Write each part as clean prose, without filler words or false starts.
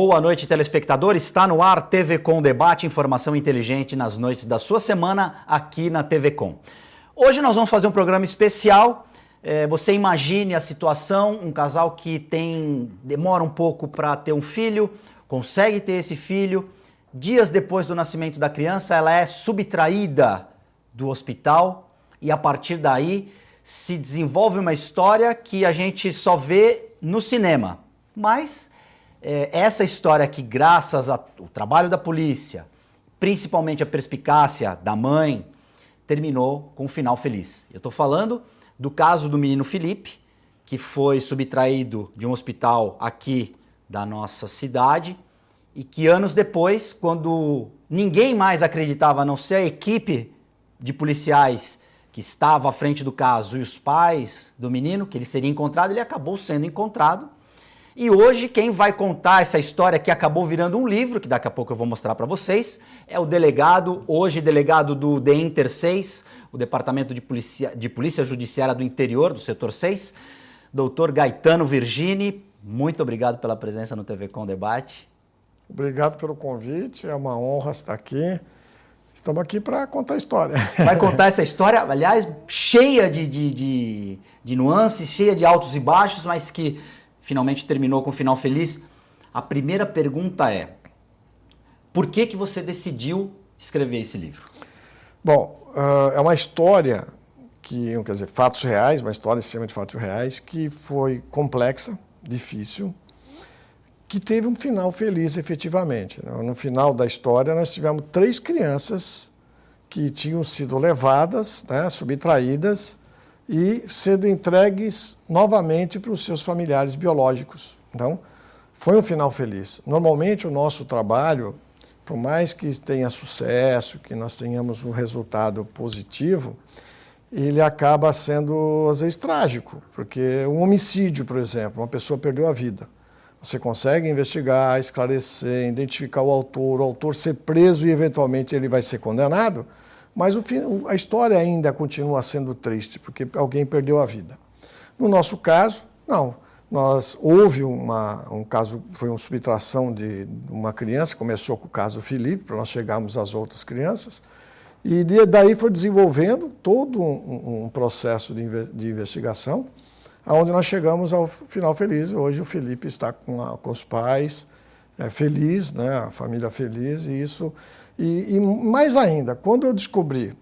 Boa noite, telespectador. Está no ar TV Com Debate, informação inteligente nas noites da sua semana aqui na TV Com. Hoje nós vamos fazer um programa especial. Você imagine a situação, um casal que demora um pouco para ter um filho, consegue ter esse filho. Dias depois do nascimento da criança, ela é subtraída do hospital e a partir daí se desenvolve uma história que a gente só vê no cinema. Mas essa história que, graças ao trabalho da polícia, principalmente a perspicácia da mãe, terminou com um final feliz. Eu estou falando do caso do menino Felipe, que foi subtraído de um hospital aqui da nossa cidade e que anos depois, quando ninguém mais acreditava, a não ser a equipe de policiais que estava à frente do caso e os pais do menino, que ele seria encontrado, ele acabou sendo encontrado. E hoje quem vai contar essa história que acabou virando um livro, que daqui a pouco eu vou mostrar para vocês, é o delegado, hoje delegado do DEINTER 6, o Departamento de Polícia Judiciária do Interior, do Setor 6, doutor Gaetano Virgini. Muito obrigado pela presença no TV Com Debate. Obrigado pelo convite, é uma honra estar aqui. Estamos aqui para contar a história. Vai contar essa história, aliás, cheia de nuances, cheia de altos e baixos, mas que finalmente terminou com um final feliz. A primeira pergunta é: por que você decidiu escrever esse livro? Bom, é uma história que, quer dizer, fatos reais, uma história em cima de fatos reais, que foi complexa, difícil, que teve um final feliz efetivamente. No final da história nós tivemos 3 crianças que tinham sido levadas, né, subtraídas, e sendo entregues novamente para os seus familiares biológicos. Então, foi um final feliz. Normalmente, o nosso trabalho, por mais que tenha sucesso, que nós tenhamos um resultado positivo, ele acaba sendo, às vezes, trágico, porque um homicídio, por exemplo, uma pessoa perdeu a vida. Você consegue investigar, esclarecer, identificar o autor ser preso e, eventualmente, ele vai ser condenado, mas a história ainda continua sendo triste, porque alguém perdeu a vida. No nosso caso, não. Houve um caso, foi uma subtração de uma criança, começou com o caso Felipe, para nós chegarmos às outras crianças, e daí foi desenvolvendo todo um processo de investigação, onde nós chegamos ao final feliz. Hoje o Felipe está com os pais, feliz, né, a família feliz, e isso... E mais ainda, quando eu descobri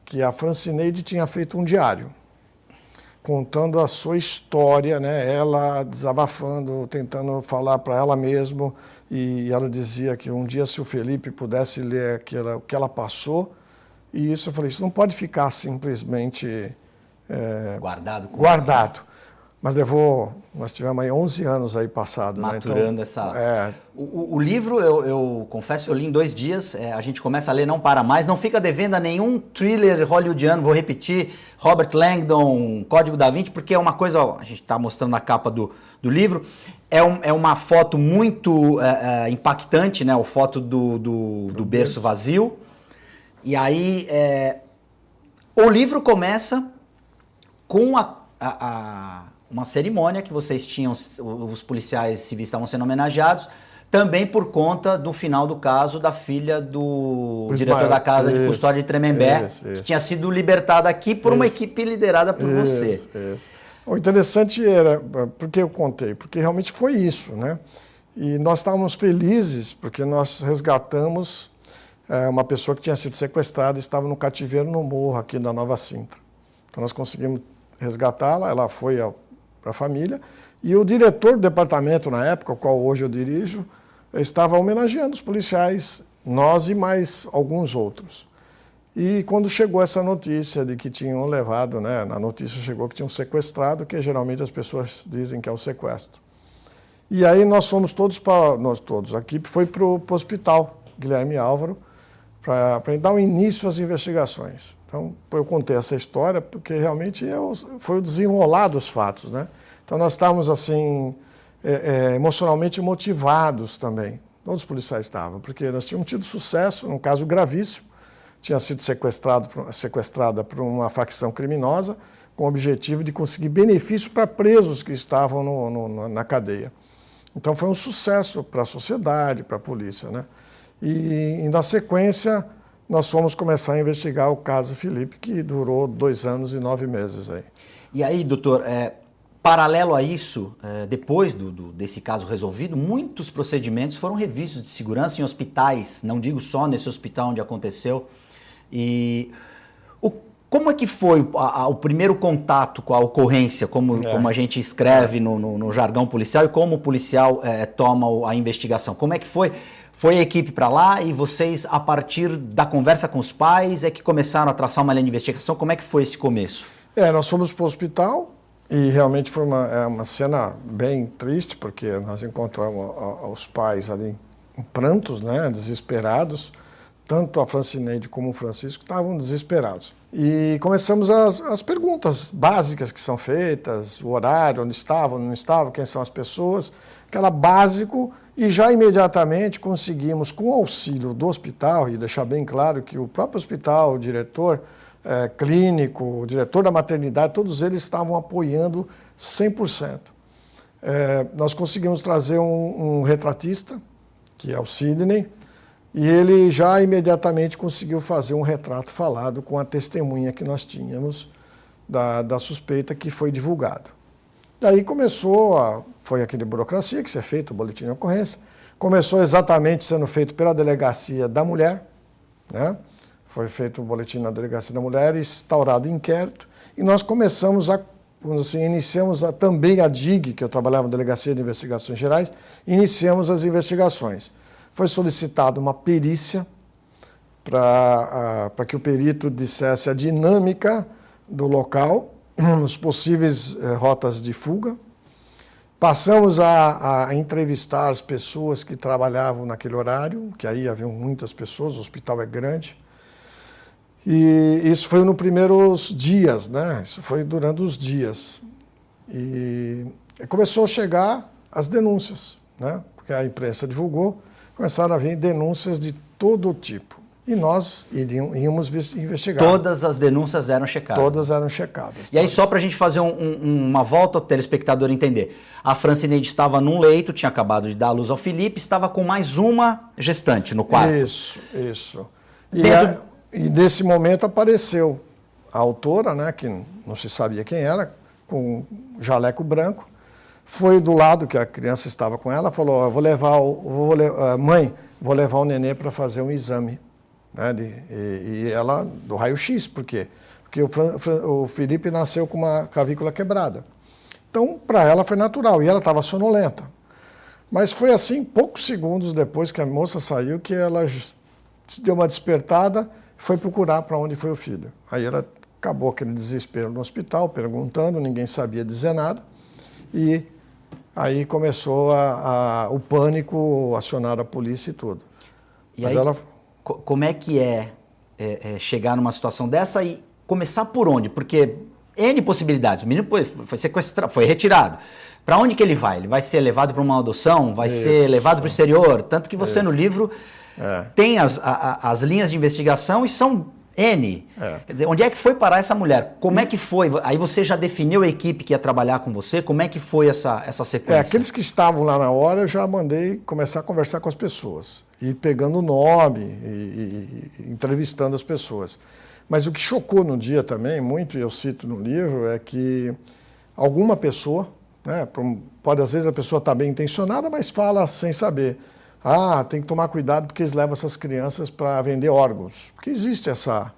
que a Francineide tinha feito um diário, contando a sua história, né, ela desabafando, tentando falar para ela mesma, e ela dizia que um dia, se o Felipe pudesse ler o que ela passou, e isso eu falei, isso não pode ficar simplesmente guardado. Mas nós tivemos aí 11 anos aí passado. Maturando, né? Então, O livro, eu confesso, eu li em 2 dias, a gente começa a ler, não para mais, não fica devendo a nenhum thriller hollywoodiano, vou repetir, Robert Langdon, Código da Vinci, porque é uma coisa, a gente está mostrando na capa do livro, é uma foto muito impactante, né? A foto do berço vazio, e aí o livro começa com uma cerimônia que vocês tinham, os policiais civis estavam sendo homenageados, também por conta do final do caso da filha do diretor da casa de custódia de Tremembé, que tinha sido libertada aqui por uma equipe liderada por você. O interessante era, porque eu contei, porque realmente foi isso, né? E nós estávamos felizes porque nós resgatamos uma pessoa que tinha sido sequestrada e estava no cativeiro no morro aqui da Nova Sintra. Então nós conseguimos resgatá-la, ela foi para a família, e o diretor do departamento, na época, o qual hoje eu dirijo, estava homenageando os policiais, nós e mais alguns outros. E quando chegou essa notícia de que tinham levado, né, na notícia chegou que tinham sequestrado, que geralmente as pessoas dizem que é o sequestro. E aí nós todos, a equipe foi para o hospital Guilherme Álvaro, para dar um início às investigações. Então, eu contei essa história porque realmente foi o desenrolar dos fatos, né? Então, nós estávamos, assim, emocionalmente motivados também. Todos os policiais estavam, porque nós tínhamos tido sucesso num caso gravíssimo. Tinha sido sequestrada por uma facção criminosa com o objetivo de conseguir benefício para presos que estavam na cadeia. Então foi um sucesso para a sociedade, para a polícia, né? E na sequência nós fomos começar a investigar o caso Felipe, que durou 2 anos e 9 meses aí. E aí, doutor, paralelo a isso, depois desse caso resolvido, muitos procedimentos foram revistos de segurança em hospitais, não digo só nesse hospital onde aconteceu. E como é que foi o primeiro contato com a ocorrência, como a gente escreve no jargão policial, e como o policial toma a investigação? Como é que foi? Foi a equipe para lá e vocês, a partir da conversa com os pais, é que começaram a traçar uma linha de investigação? Como é que foi esse começo? Nós fomos para o hospital e realmente foi uma cena bem triste, porque nós encontramos os pais ali em prantos, né, desesperados. Tanto a Francineide como o Francisco estavam desesperados. E começamos as perguntas básicas que são feitas, o horário, onde estavam, não estavam, quem são as pessoas, aquela básico, e já imediatamente conseguimos, com o auxílio do hospital, e deixar bem claro que o próprio hospital, o diretor clínico, o diretor da maternidade, todos eles estavam apoiando 100%. Nós conseguimos trazer um retratista, que é o Sidney, e ele já imediatamente conseguiu fazer um retrato falado com a testemunha que nós tínhamos da suspeita, que foi divulgado. Daí foi aquele burocracia que se é feito, o boletim de ocorrência. Começou exatamente sendo feito pela Delegacia da Mulher, né? Foi feito o boletim na Delegacia da Mulher, instaurado inquérito, e nós começamos iniciamos também a DIG, que eu trabalhava na Delegacia de Investigações Gerais, iniciamos as investigações. Foi solicitada uma perícia para que o perito dissesse a dinâmica do local, as possíveis rotas de fuga. Passamos a entrevistar as pessoas que trabalhavam naquele horário, que aí haviam muitas pessoas, o hospital é grande. E isso foi nos primeiros dias, né? Isso foi durante os dias. E começou a chegar as denúncias, né? Porque a imprensa divulgou. Começaram a vir denúncias de todo tipo. E nós íamos investigar. Todas as denúncias eram checadas? Todas eram checadas. E aí, só para a gente fazer uma volta ao telespectador entender. A Francineide estava num leito, tinha acabado de dar a luz ao Felipe, estava com mais uma gestante no quarto. Isso. E nesse momento apareceu a autora, né, que não se sabia quem era, com um jaleco branco. Foi do lado que a criança estava com ela, falou, mãe, vou levar o nenê para fazer um exame. Né, e ela, do raio-x, por quê? Porque o Felipe nasceu com uma clavícula quebrada. Então, para ela foi natural, e ela estava sonolenta. Mas foi assim, poucos segundos depois que a moça saiu, que ela deu uma despertada, foi procurar para onde foi o filho. Aí ela acabou aquele desespero no hospital, perguntando, ninguém sabia dizer nada, e aí começou o pânico, acionar a polícia e tudo. Como é que chegar numa situação dessa e começar por onde? Porque N possibilidades. O menino foi sequestrado, foi retirado. Para onde que ele vai? Ele vai ser levado para uma adoção? Vai ser levado para o exterior? Tanto que você no livro tem as linhas de investigação e são N. Quer dizer, onde é que foi parar essa mulher? Como é que foi? Aí você já definiu a equipe que ia trabalhar com você? Como é que foi essa sequência? Aqueles que estavam lá na hora, eu já mandei começar a conversar com as pessoas. E pegando o nome e entrevistando as pessoas. Mas o que chocou no dia também, muito, e eu cito no livro, é que alguma pessoa, né, pode às vezes a pessoa estar bem intencionada, mas fala sem saber. Tem que tomar cuidado porque eles levam essas crianças para vender órgãos. Porque existe essa...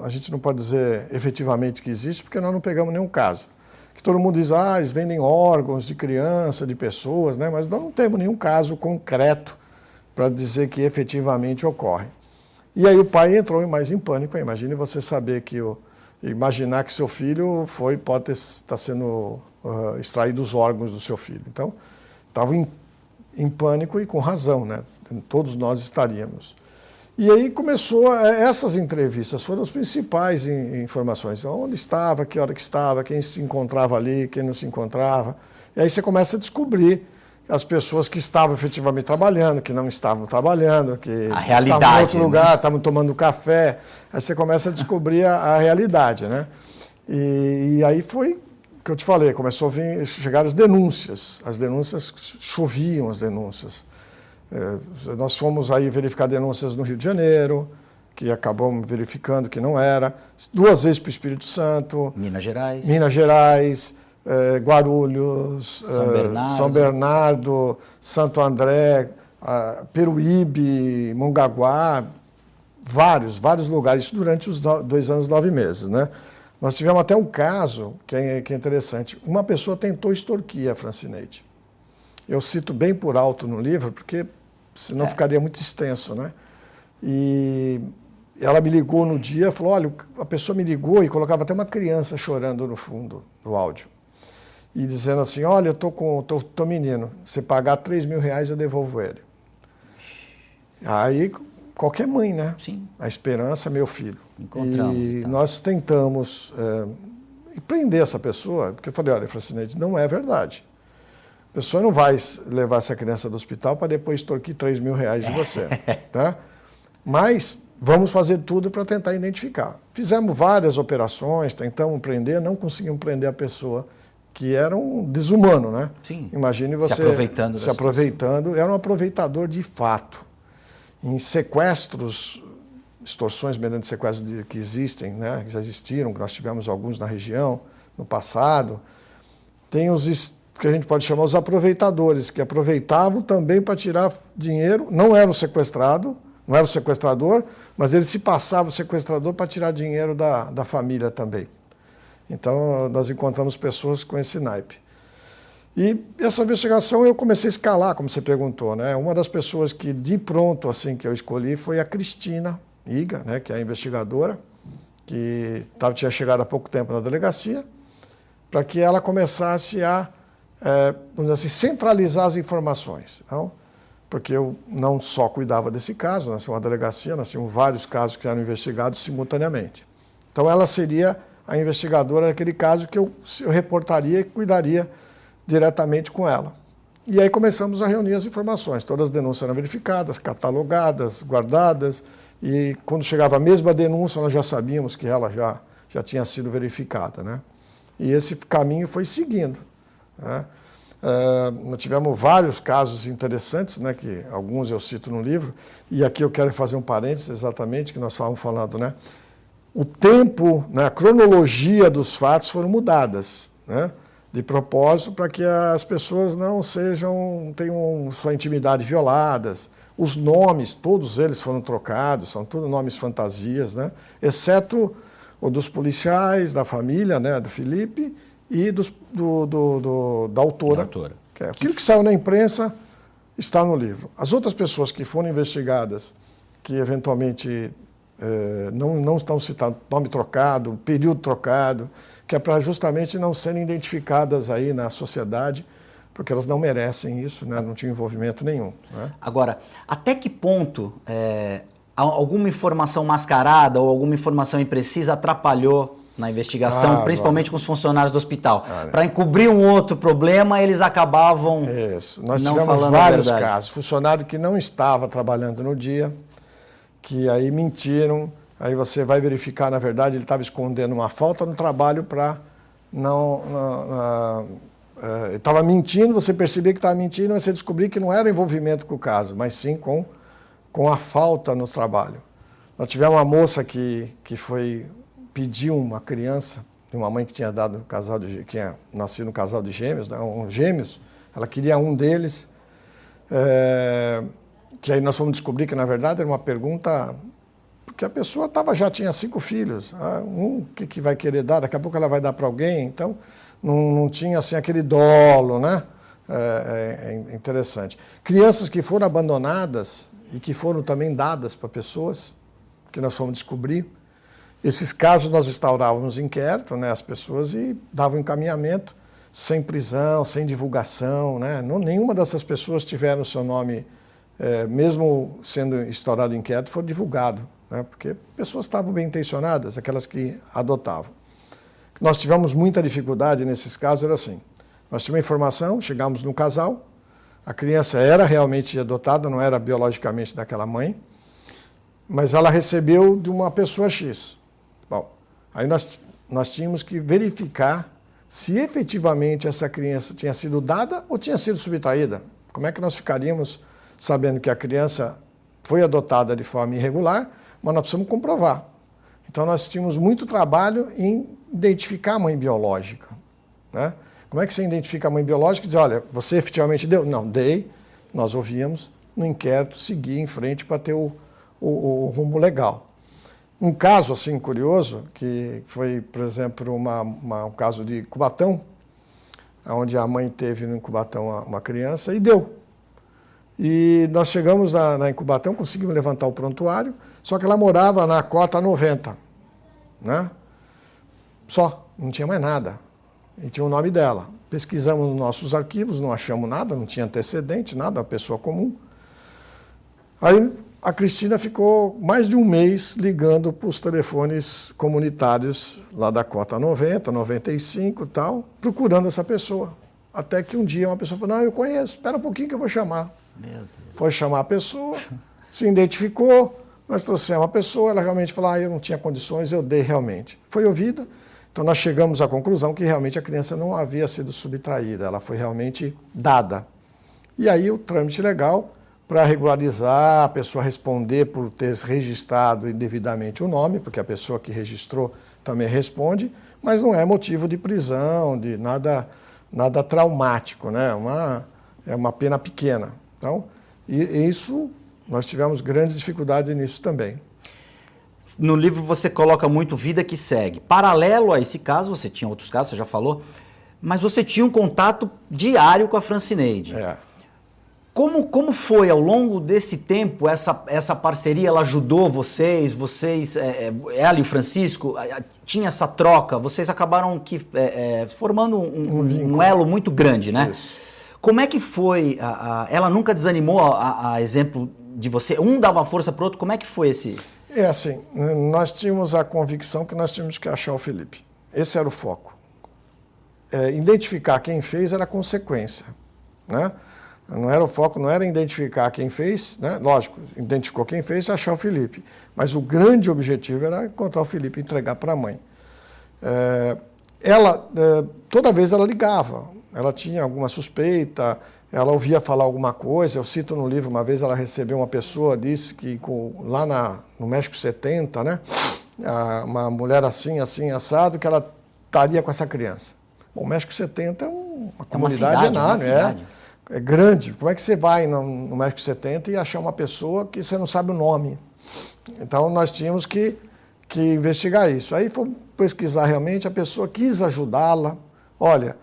A gente não pode dizer efetivamente que existe, porque nós não pegamos nenhum caso. Que todo mundo diz, eles vendem órgãos de criança, de pessoas, né? Mas nós não temos nenhum caso concreto para dizer que efetivamente ocorre. E aí o pai entrou mais em pânico. Imagine você saber imaginar que seu filho pode estar sendo extraído os órgãos do seu filho. Então, estava em pânico e com razão, né? Todos nós estaríamos. E aí começou, essas entrevistas foram as principais informações. Onde estava, que hora que estava, quem se encontrava ali, quem não se encontrava. E aí você começa a descobrir as pessoas que estavam efetivamente trabalhando, que não estavam trabalhando, que estavam em outro lugar, estavam tomando café. Aí você começa a descobrir a realidade, né? E aí foi que eu te falei, começou a chegar as denúncias choviam as denúncias. Nós fomos aí verificar denúncias no Rio de Janeiro, que acabamos verificando que não era, 2 vezes para o Espírito Santo, Minas Gerais, Guarulhos, São Bernardo, Santo André, Peruíbe, Mongaguá, vários lugares, isso durante os 2 anos e 9 meses, né? Nós tivemos até um caso que é interessante. Uma pessoa tentou extorquir a Francineide. Eu cito bem por alto no livro, porque senão ficaria muito extenso, né? E ela me ligou no dia, falou, olha, a pessoa me ligou e colocava até uma criança chorando no fundo do áudio. E dizendo assim, olha, eu tô com o menino, se pagar R$3.000 eu devolvo ele. Aí, qualquer mãe, né? Sim. A esperança, meu filho. Encontramos. E nós tentamos prender essa pessoa, porque eu falei, olha, Francineide, não é verdade. A pessoa não vai levar essa criança do hospital para depois extorquir R$3.000 de você. Tá? Mas vamos fazer tudo para tentar identificar. Fizemos várias operações, tentamos prender, não conseguimos prender a pessoa, que era um desumano, né? Sim. Imagine você se aproveitando, era um aproveitador de fato. Em sequestros, extorsões mediante sequestros que existem, né? Que já existiram, que nós tivemos alguns na região no passado, tem os que a gente pode chamar os aproveitadores, que aproveitavam também para tirar dinheiro, não era o sequestrado, não era o sequestrador, mas ele se passava o sequestrador para tirar dinheiro da família também. Então, nós encontramos pessoas com esse naipe. E essa investigação eu comecei a escalar, como você perguntou, né? Uma das pessoas que de pronto assim que eu escolhi foi a Cristina Iga, né? Que é a investigadora, que tinha chegado há pouco tempo na delegacia, para que ela começasse a, vamos dizer assim, centralizar as informações. Então, porque eu não só cuidava desse caso, nós tínhamos uma delegacia, nós tínhamos vários casos que eram investigados simultaneamente. Então, ela seria a investigadora daquele caso que eu reportaria e cuidaria diretamente com ela. E aí começamos a reunir as informações. Todas as denúncias eram verificadas, catalogadas, guardadas, e quando chegava a mesma denúncia, nós já sabíamos que ela já tinha sido verificada, né? E esse caminho foi seguindo, né? Nós tivemos vários casos interessantes, né, que alguns eu cito no livro, e aqui eu quero fazer um parênteses exatamente, que nós estávamos falando, né? O tempo, né, a cronologia dos fatos foram mudadas, né? De propósito para que as pessoas não tenham sua intimidade violadas. Os nomes, todos eles foram trocados, são todos nomes fantasias, né? Exceto o dos policiais, da família, né, do Felipe, e da autora. Que é aquilo que saiu na imprensa está no livro. As outras pessoas que foram investigadas, que eventualmente não estão citando nome trocado, período trocado, que é para justamente não serem identificadas aí na sociedade, porque elas não merecem isso, né? Não tinham envolvimento nenhum, né? Agora, até que ponto alguma informação mascarada ou alguma informação imprecisa atrapalhou na investigação, principalmente com os funcionários do hospital? Para encobrir um outro problema, eles acabavam Isso. Nós não tivemos falando a vários verdade. casos. Funcionário que não estava trabalhando no dia, que aí mentiram. Aí você vai verificar, na verdade, ele estava escondendo uma falta no trabalho para ele estava mentindo, você percebia que estava mentindo, mas você descobria que não era envolvimento com o caso, mas sim com a falta no trabalho. Nós tivemos uma moça que pediu uma criança, de uma mãe que tinha tinha nascido um casal de gêmeos, né, gêmeos, ela queria um deles, que aí nós fomos descobrir que, na verdade, era uma pergunta... Porque a pessoa já tinha 5 filhos, o que vai querer dar? Daqui a pouco ela vai dar para alguém, então não tinha assim aquele dolo, né? É interessante. Crianças que foram abandonadas e que foram também dadas para pessoas, que nós fomos descobrir. Esses casos nós instaurávamos inquérito, né? As pessoas e davam encaminhamento, sem prisão, sem divulgação, né? Nenhuma dessas pessoas tiveram o seu nome, mesmo sendo instaurado inquérito, foi divulgado. Porque pessoas estavam bem intencionadas, aquelas que adotavam. Nós tivemos muita dificuldade nesses casos, era assim, nós tínhamos informação, chegamos no casal, a criança era realmente adotada, não era biologicamente daquela mãe, mas ela recebeu de uma pessoa X. Bom, aí nós tínhamos que verificar se efetivamente essa criança tinha sido dada ou tinha sido subtraída. Como é que nós ficaríamos sabendo que a criança foi adotada de forma irregular, mas nós precisamos comprovar. Então nós tínhamos muito trabalho em identificar a mãe biológica, né? Como é que você identifica a mãe biológica e diz, olha, você efetivamente deu? Não, dei, nós ouvíamos no inquérito, seguir em frente para ter o rumo legal. Um caso assim curioso, que foi, por exemplo, um caso de Cubatão, onde a mãe teve no Cubatão uma criança e deu. E nós chegamos na Incubatão, conseguimos levantar o prontuário, só que ela morava na cota 90, né? Só, não tinha mais nada. E tinha o nome dela. Pesquisamos nos nossos arquivos, não achamos nada, não tinha antecedente, nada, uma pessoa comum. Aí a Cristina ficou mais de um mês ligando para os telefones comunitários lá da cota 90, 95 e tal, procurando essa pessoa. Até que um dia uma pessoa falou, não, eu conheço, espera um pouquinho que eu vou chamar. Meu Deus. Foi chamar a pessoa, se identificou, nós trouxemos a pessoa, ela realmente falou, eu não tinha condições, eu dei realmente. Foi ouvida, então nós chegamos à conclusão que realmente a criança não havia sido subtraída, ela foi realmente dada. E aí o trâmite legal para regularizar, a pessoa responder por ter registrado indevidamente o nome, porque a pessoa que registrou também responde, mas não é motivo de prisão, de nada traumático, né? É uma pena pequena. Então, e isso, nós tivemos grandes dificuldades nisso também. No livro você coloca muito vida que segue. Paralelo a esse caso, você tinha outros casos, você já falou, mas você tinha um contato diário com a Francineide. É. Como foi ao longo desse tempo essa parceria? Ela ajudou vocês, ela e o Francisco, tinha essa troca, vocês acabaram formando um elo muito grande, né? Isso. Como é que foi? Ela nunca desanimou a exemplo de você? Um dava força para o outro, como é que foi esse? É assim, nós tínhamos a convicção que nós tínhamos que achar o Felipe. Esse era o foco. Identificar quem fez era a consequência, né? Não era o foco, não era identificar quem fez, né? Lógico, identificou quem fez e achar o Felipe. Mas o grande objetivo era encontrar o Felipe e entregar para a mãe. Toda vez ela ligava, ela tinha alguma suspeita, ela ouvia falar alguma coisa. Eu cito no livro, uma vez ela recebeu uma pessoa, disse que lá no México 70, né? Uma mulher assim, assado, que ela estaria com essa criança. Bom, o México 70 é uma comunidade enorme, é grande. Como é que você vai no México 70 e achar uma pessoa que você não sabe o nome? Então, nós tínhamos que investigar isso. Aí fomos pesquisar realmente, a pessoa quis ajudá-la. Olha,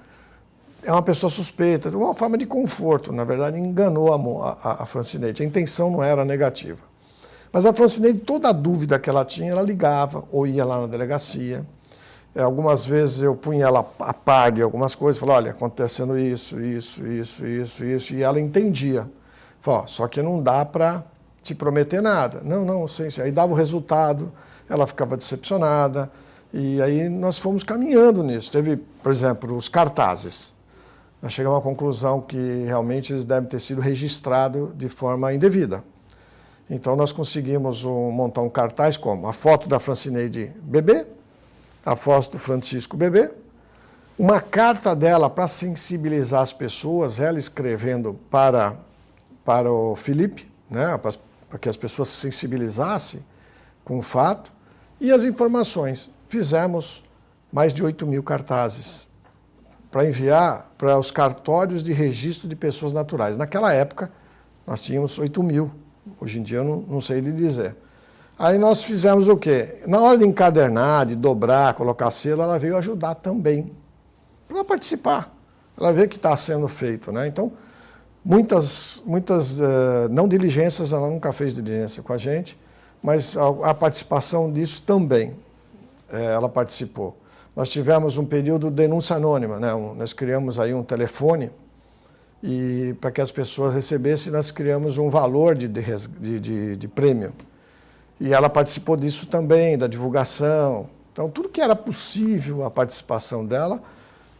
é uma pessoa suspeita, de uma forma de conforto. Na verdade, enganou a Francineide. A intenção não era negativa. Mas a Francineide, toda a dúvida que ela tinha, ela ligava ou ia lá na delegacia. Algumas vezes eu punha ela a par de algumas coisas, falava, olha, acontecendo isso, e ela entendia. Falava, só que não dá para te prometer nada. Não, sim. Aí dava o resultado, ela ficava decepcionada, e aí nós fomos caminhando nisso. Teve, por exemplo, os cartazes. Nós chegamos à conclusão que realmente eles devem ter sido registrados de forma indevida. Então nós conseguimos montar um cartaz como a foto da Francineide bebê, a foto do Francisco bebê, uma carta dela para sensibilizar as pessoas, ela escrevendo para o Felipe, né, para que as pessoas se sensibilizassem com o fato, e as informações. Fizemos mais de 8.000 cartazes para enviar para os cartórios de registro de pessoas naturais. Naquela época, nós tínhamos 8.000, hoje em dia eu não sei lhe dizer. Aí nós fizemos o quê? Na hora de encadernar, de dobrar, colocar selo, ela veio ajudar também, para participar. Ela vê que está sendo feito, né? Então, muitas não diligências, ela nunca fez diligência com a gente, mas a participação disso também, ela participou. Nós tivemos um período de denúncia anônima, né? Nós criamos aí um telefone, e para que as pessoas recebessem, nós criamos um valor de prêmio. E ela participou disso também, da divulgação. Então, tudo que era possível a participação dela,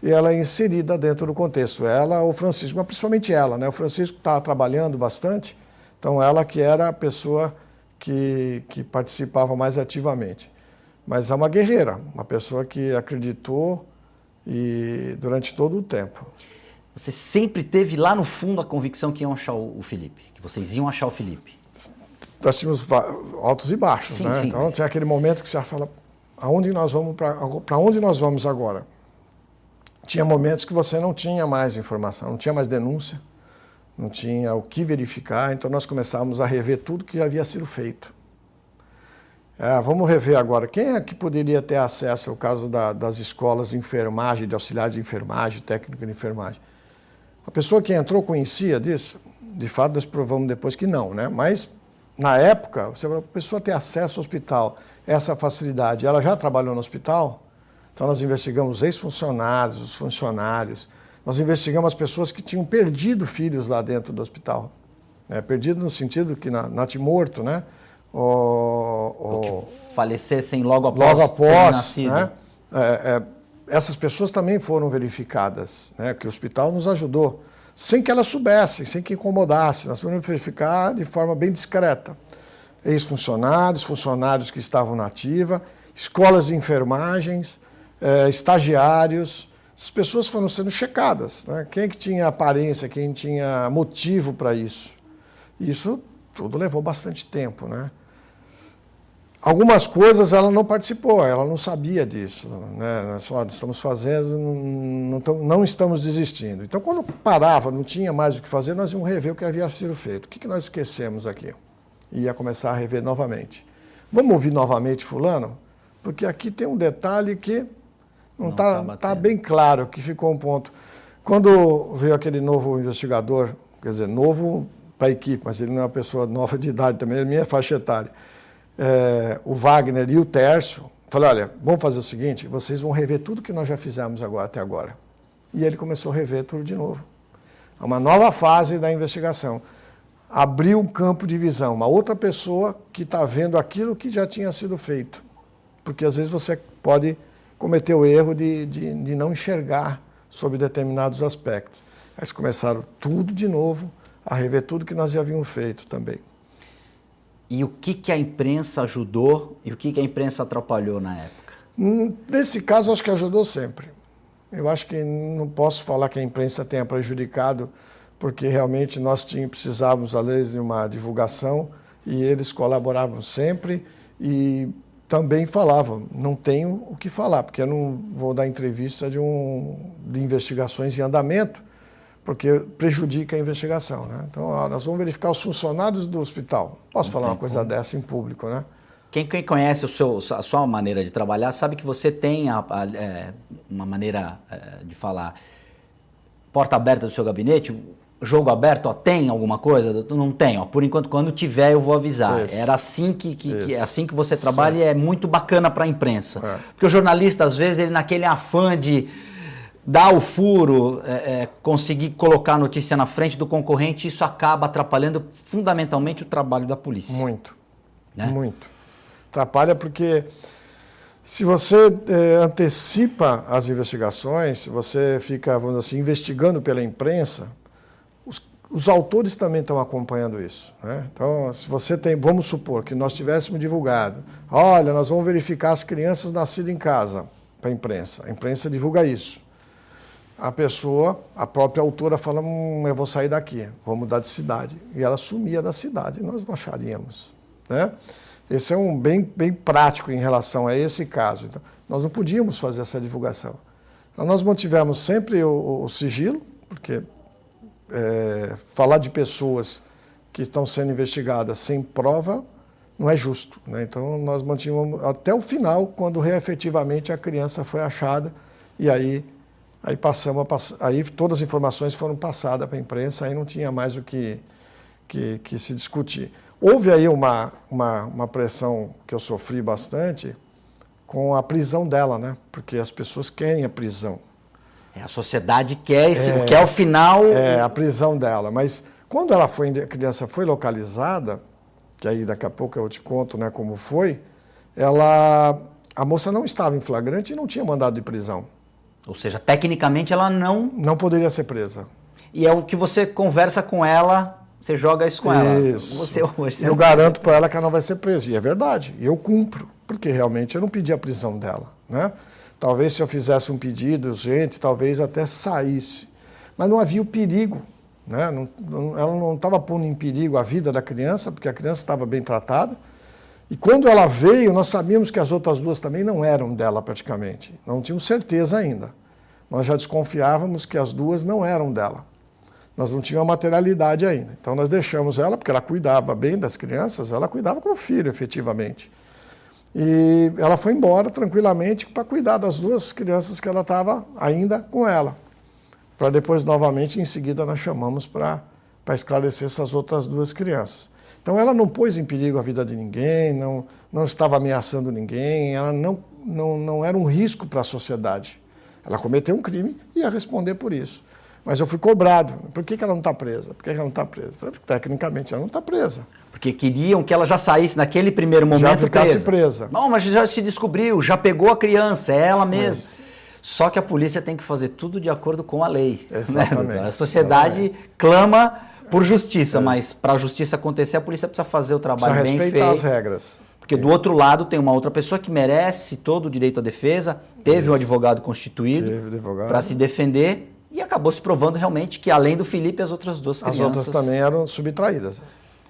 e ela é inserida dentro do contexto. Ela, o Francisco, mas principalmente ela, né? O Francisco estava trabalhando bastante, então ela que era a pessoa que participava mais ativamente. Mas é uma guerreira, uma pessoa que acreditou e durante todo o tempo. Você sempre teve lá no fundo a convicção que iam achar o Felipe, que vocês iam achar o Felipe? Nós tínhamos altos e baixos, sim, né? Sim, então tinha aquele momento que você fala, aonde nós vamos, para onde nós vamos agora? Tinha momentos que você não tinha mais informação, não tinha mais denúncia, não tinha o que verificar, então nós começávamos a rever tudo que havia sido feito. Vamos rever agora, quem é que poderia ter acesso ao caso das escolas de enfermagem, de auxiliar de enfermagem, técnico de enfermagem? A pessoa que entrou conhecia disso? De fato, nós provamos depois que não, né? Mas, na época, a pessoa ter acesso ao hospital, essa facilidade, ela já trabalhou no hospital? Então, nós investigamos os ex-funcionários, os funcionários, nós investigamos as pessoas que tinham perdido filhos lá dentro do hospital. Perdido no sentido que natimorto, né? Ou que falecessem logo após ter nascido. Né? Essas pessoas também foram verificadas, né? Que o hospital nos ajudou, sem que elas soubessem, sem que incomodasse. Nós fomos verificar de forma bem discreta. Ex-funcionários, funcionários que estavam na ativa, escolas de enfermagens, estagiários. As pessoas foram sendo checadas, né? Quem que tinha aparência, quem tinha motivo para isso. Isso tudo levou bastante tempo, né? Algumas coisas ela não participou, ela não sabia disso, né? Nós falamos, estamos fazendo, não estamos desistindo. Então, quando parava, não tinha mais o que fazer, nós íamos rever o que havia sido feito. O que nós esquecemos aqui? Ia começar a rever novamente. Vamos ouvir novamente fulano? Porque aqui tem um detalhe que não está bem claro, que ficou um ponto. Quando veio aquele novo investigador, quer dizer, novo para a equipe, mas ele não é uma pessoa nova de idade também, é minha faixa etária. O Wagner e o Tércio, falei, olha, vamos fazer o seguinte, vocês vão rever tudo que nós já fizemos até agora. E ele começou a rever tudo de novo. É uma nova fase da investigação. Abriu um campo de visão, uma outra pessoa que está vendo aquilo que já tinha sido feito. Porque às vezes você pode cometer o erro de não enxergar sobre determinados aspectos. Eles começaram tudo de novo, a rever tudo que nós já havíamos feito também. E o que a imprensa ajudou e o que a imprensa atrapalhou na época? Nesse caso, acho que ajudou sempre. Eu acho que não posso falar que a imprensa tenha prejudicado, porque realmente nós precisávamos, às vezes, de uma divulgação e eles colaboravam sempre e também falavam, não tenho o que falar, porque eu não vou dar entrevista de investigações em andamento, porque prejudica a investigação, né? Então, nós vamos verificar os funcionários do hospital. Posso falar uma coisa dessa em público, né? Quem conhece a sua maneira de trabalhar sabe que você tem uma maneira de falar porta aberta do seu gabinete, jogo aberto, tem alguma coisa? Não tem, por enquanto, quando tiver eu vou avisar. Isso. Era assim é assim que você trabalha e é muito bacana para a imprensa. Porque o jornalista, às vezes, ele naquele afã de dar o furo, conseguir colocar a notícia na frente do concorrente, isso acaba atrapalhando fundamentalmente o trabalho da polícia. Muito, né? Muito. Atrapalha porque se você antecipa as investigações, se você fica, vamos dizer assim, investigando pela imprensa, os autores também estão acompanhando isso, né? Então, se você tem, vamos supor que nós tivéssemos divulgado, olha, nós vamos verificar as crianças nascidas em casa para a imprensa divulga isso. A pessoa, a própria autora fala, eu vou sair daqui, vou mudar de cidade. E ela sumia da cidade, e nós não acharíamos, né? Esse é bem prático em relação a esse caso. Então, nós não podíamos fazer essa divulgação. Então, nós mantivemos sempre o sigilo, porque falar de pessoas que estão sendo investigadas sem prova não é justo, né? Então, nós mantínhamos até o final, quando efetivamente a criança foi achada, e aí aí todas as informações foram passadas para a imprensa, aí não tinha mais o que se discutir. Houve aí uma pressão que eu sofri bastante com a prisão dela, né? Porque as pessoas querem a prisão. A sociedade quer o final... a prisão dela. Mas quando a criança foi localizada, que aí daqui a pouco eu te conto, né, como foi, a moça não estava em flagrante e não tinha mandado de prisão. Ou seja, tecnicamente ela não poderia ser presa. E é o que você conversa com ela, você joga isso com ela. Isso. Eu garanto para ela que ela não vai ser presa. E é verdade, eu cumpro, porque realmente eu não pedi a prisão dela, né? Talvez se eu fizesse um pedido urgente, talvez até saísse. Mas não havia o perigo, né? Ela não estava pondo em perigo a vida da criança, porque a criança estava bem tratada. E quando ela veio, nós sabíamos que as outras duas também não eram dela praticamente. Não tínhamos certeza ainda. Nós já desconfiávamos que as duas não eram dela. Nós não tínhamos a materialidade ainda. Então nós deixamos ela, porque ela cuidava bem das crianças, ela cuidava como filho, efetivamente. E ela foi embora tranquilamente para cuidar das duas crianças que ela estava ainda com ela. Para depois, novamente, em seguida, nós chamamos para esclarecer essas outras duas crianças. Então ela não pôs em perigo a vida de ninguém, não estava ameaçando ninguém, ela não era um risco para a sociedade. Ela cometeu um crime e ia responder por isso. Mas eu fui cobrado. Por que ela não está presa? Por que ela não está presa? Porque, tecnicamente, ela não está presa. Porque queriam que ela já saísse naquele primeiro momento já ficasse presa. Não, mas já se descobriu, já pegou a criança, é ela mesma. Só que a polícia tem que fazer tudo de acordo com a lei. Exatamente. Né? A sociedade clama por justiça, mas para a justiça acontecer, a polícia precisa fazer o trabalho bem feito. Precisa respeitar as regras. Porque do outro lado tem uma outra pessoa que merece todo o direito à defesa, teve um advogado constituído para se defender e acabou se provando realmente que, além do Felipe, as outras duas crianças... As outras também eram subtraídas.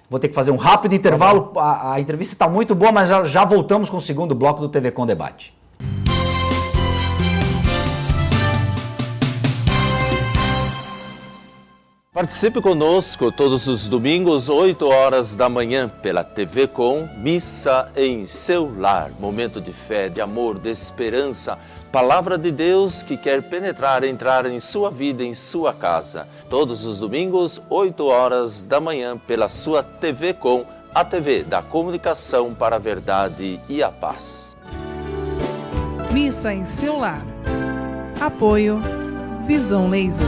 Vou ter que fazer um rápido intervalo, a entrevista está muito boa, mas já voltamos com o segundo bloco do TV Com Debate. Participe conosco todos os domingos, 8 horas da manhã, pela TV Com, Missa em Seu Lar. Momento de fé, de amor, de esperança. Palavra de Deus que quer penetrar, entrar em sua vida, em sua casa. Todos os domingos, 8 horas da manhã, pela sua TV Com, a TV da comunicação para a verdade e a paz. Missa em Seu Lar. Apoio Visão Laser.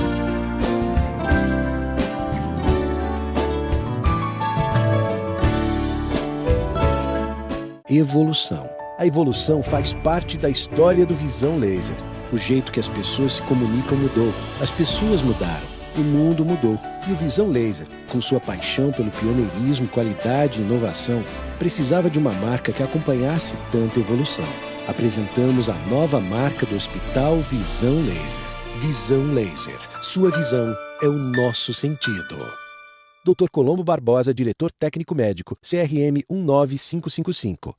Evolução. A evolução faz parte da história do Visão Laser. O jeito que as pessoas se comunicam mudou. As pessoas mudaram. O mundo mudou. E o Visão Laser, com sua paixão pelo pioneirismo, qualidade e inovação, precisava de uma marca que acompanhasse tanta evolução. Apresentamos a nova marca do Hospital Visão Laser. Visão Laser. Sua visão é o nosso sentido. Dr. Colombo Barbosa, diretor técnico médico, CRM 19555.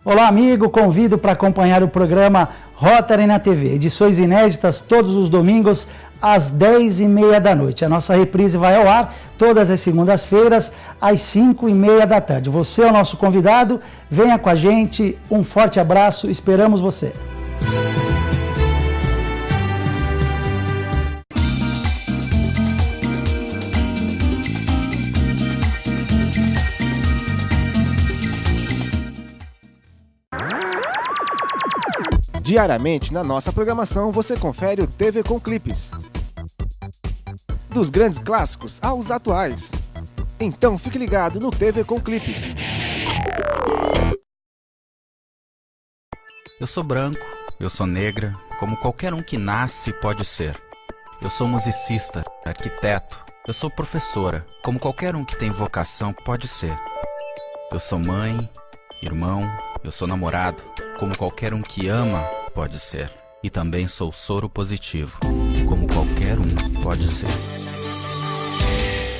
Olá, amigo, convido para acompanhar o programa Rotary na TV, edições inéditas todos os domingos às 10h30 da noite. A nossa reprise vai ao ar todas as segundas-feiras às 5h30 da tarde. Você é o nosso convidado, venha com a gente, um forte abraço, esperamos você. Diariamente, na nossa programação, você confere o TV Com Clipes. Dos grandes clássicos aos atuais. Então, fique ligado no TV Com Clipes. Eu sou branco, eu sou negra, como qualquer um que nasce pode ser. Eu sou musicista, arquiteto, eu sou professora, como qualquer um que tem vocação pode ser. Eu sou mãe, irmão, eu sou namorado, como qualquer um que ama pode ser. E também sou soro positivo, como qualquer um pode ser.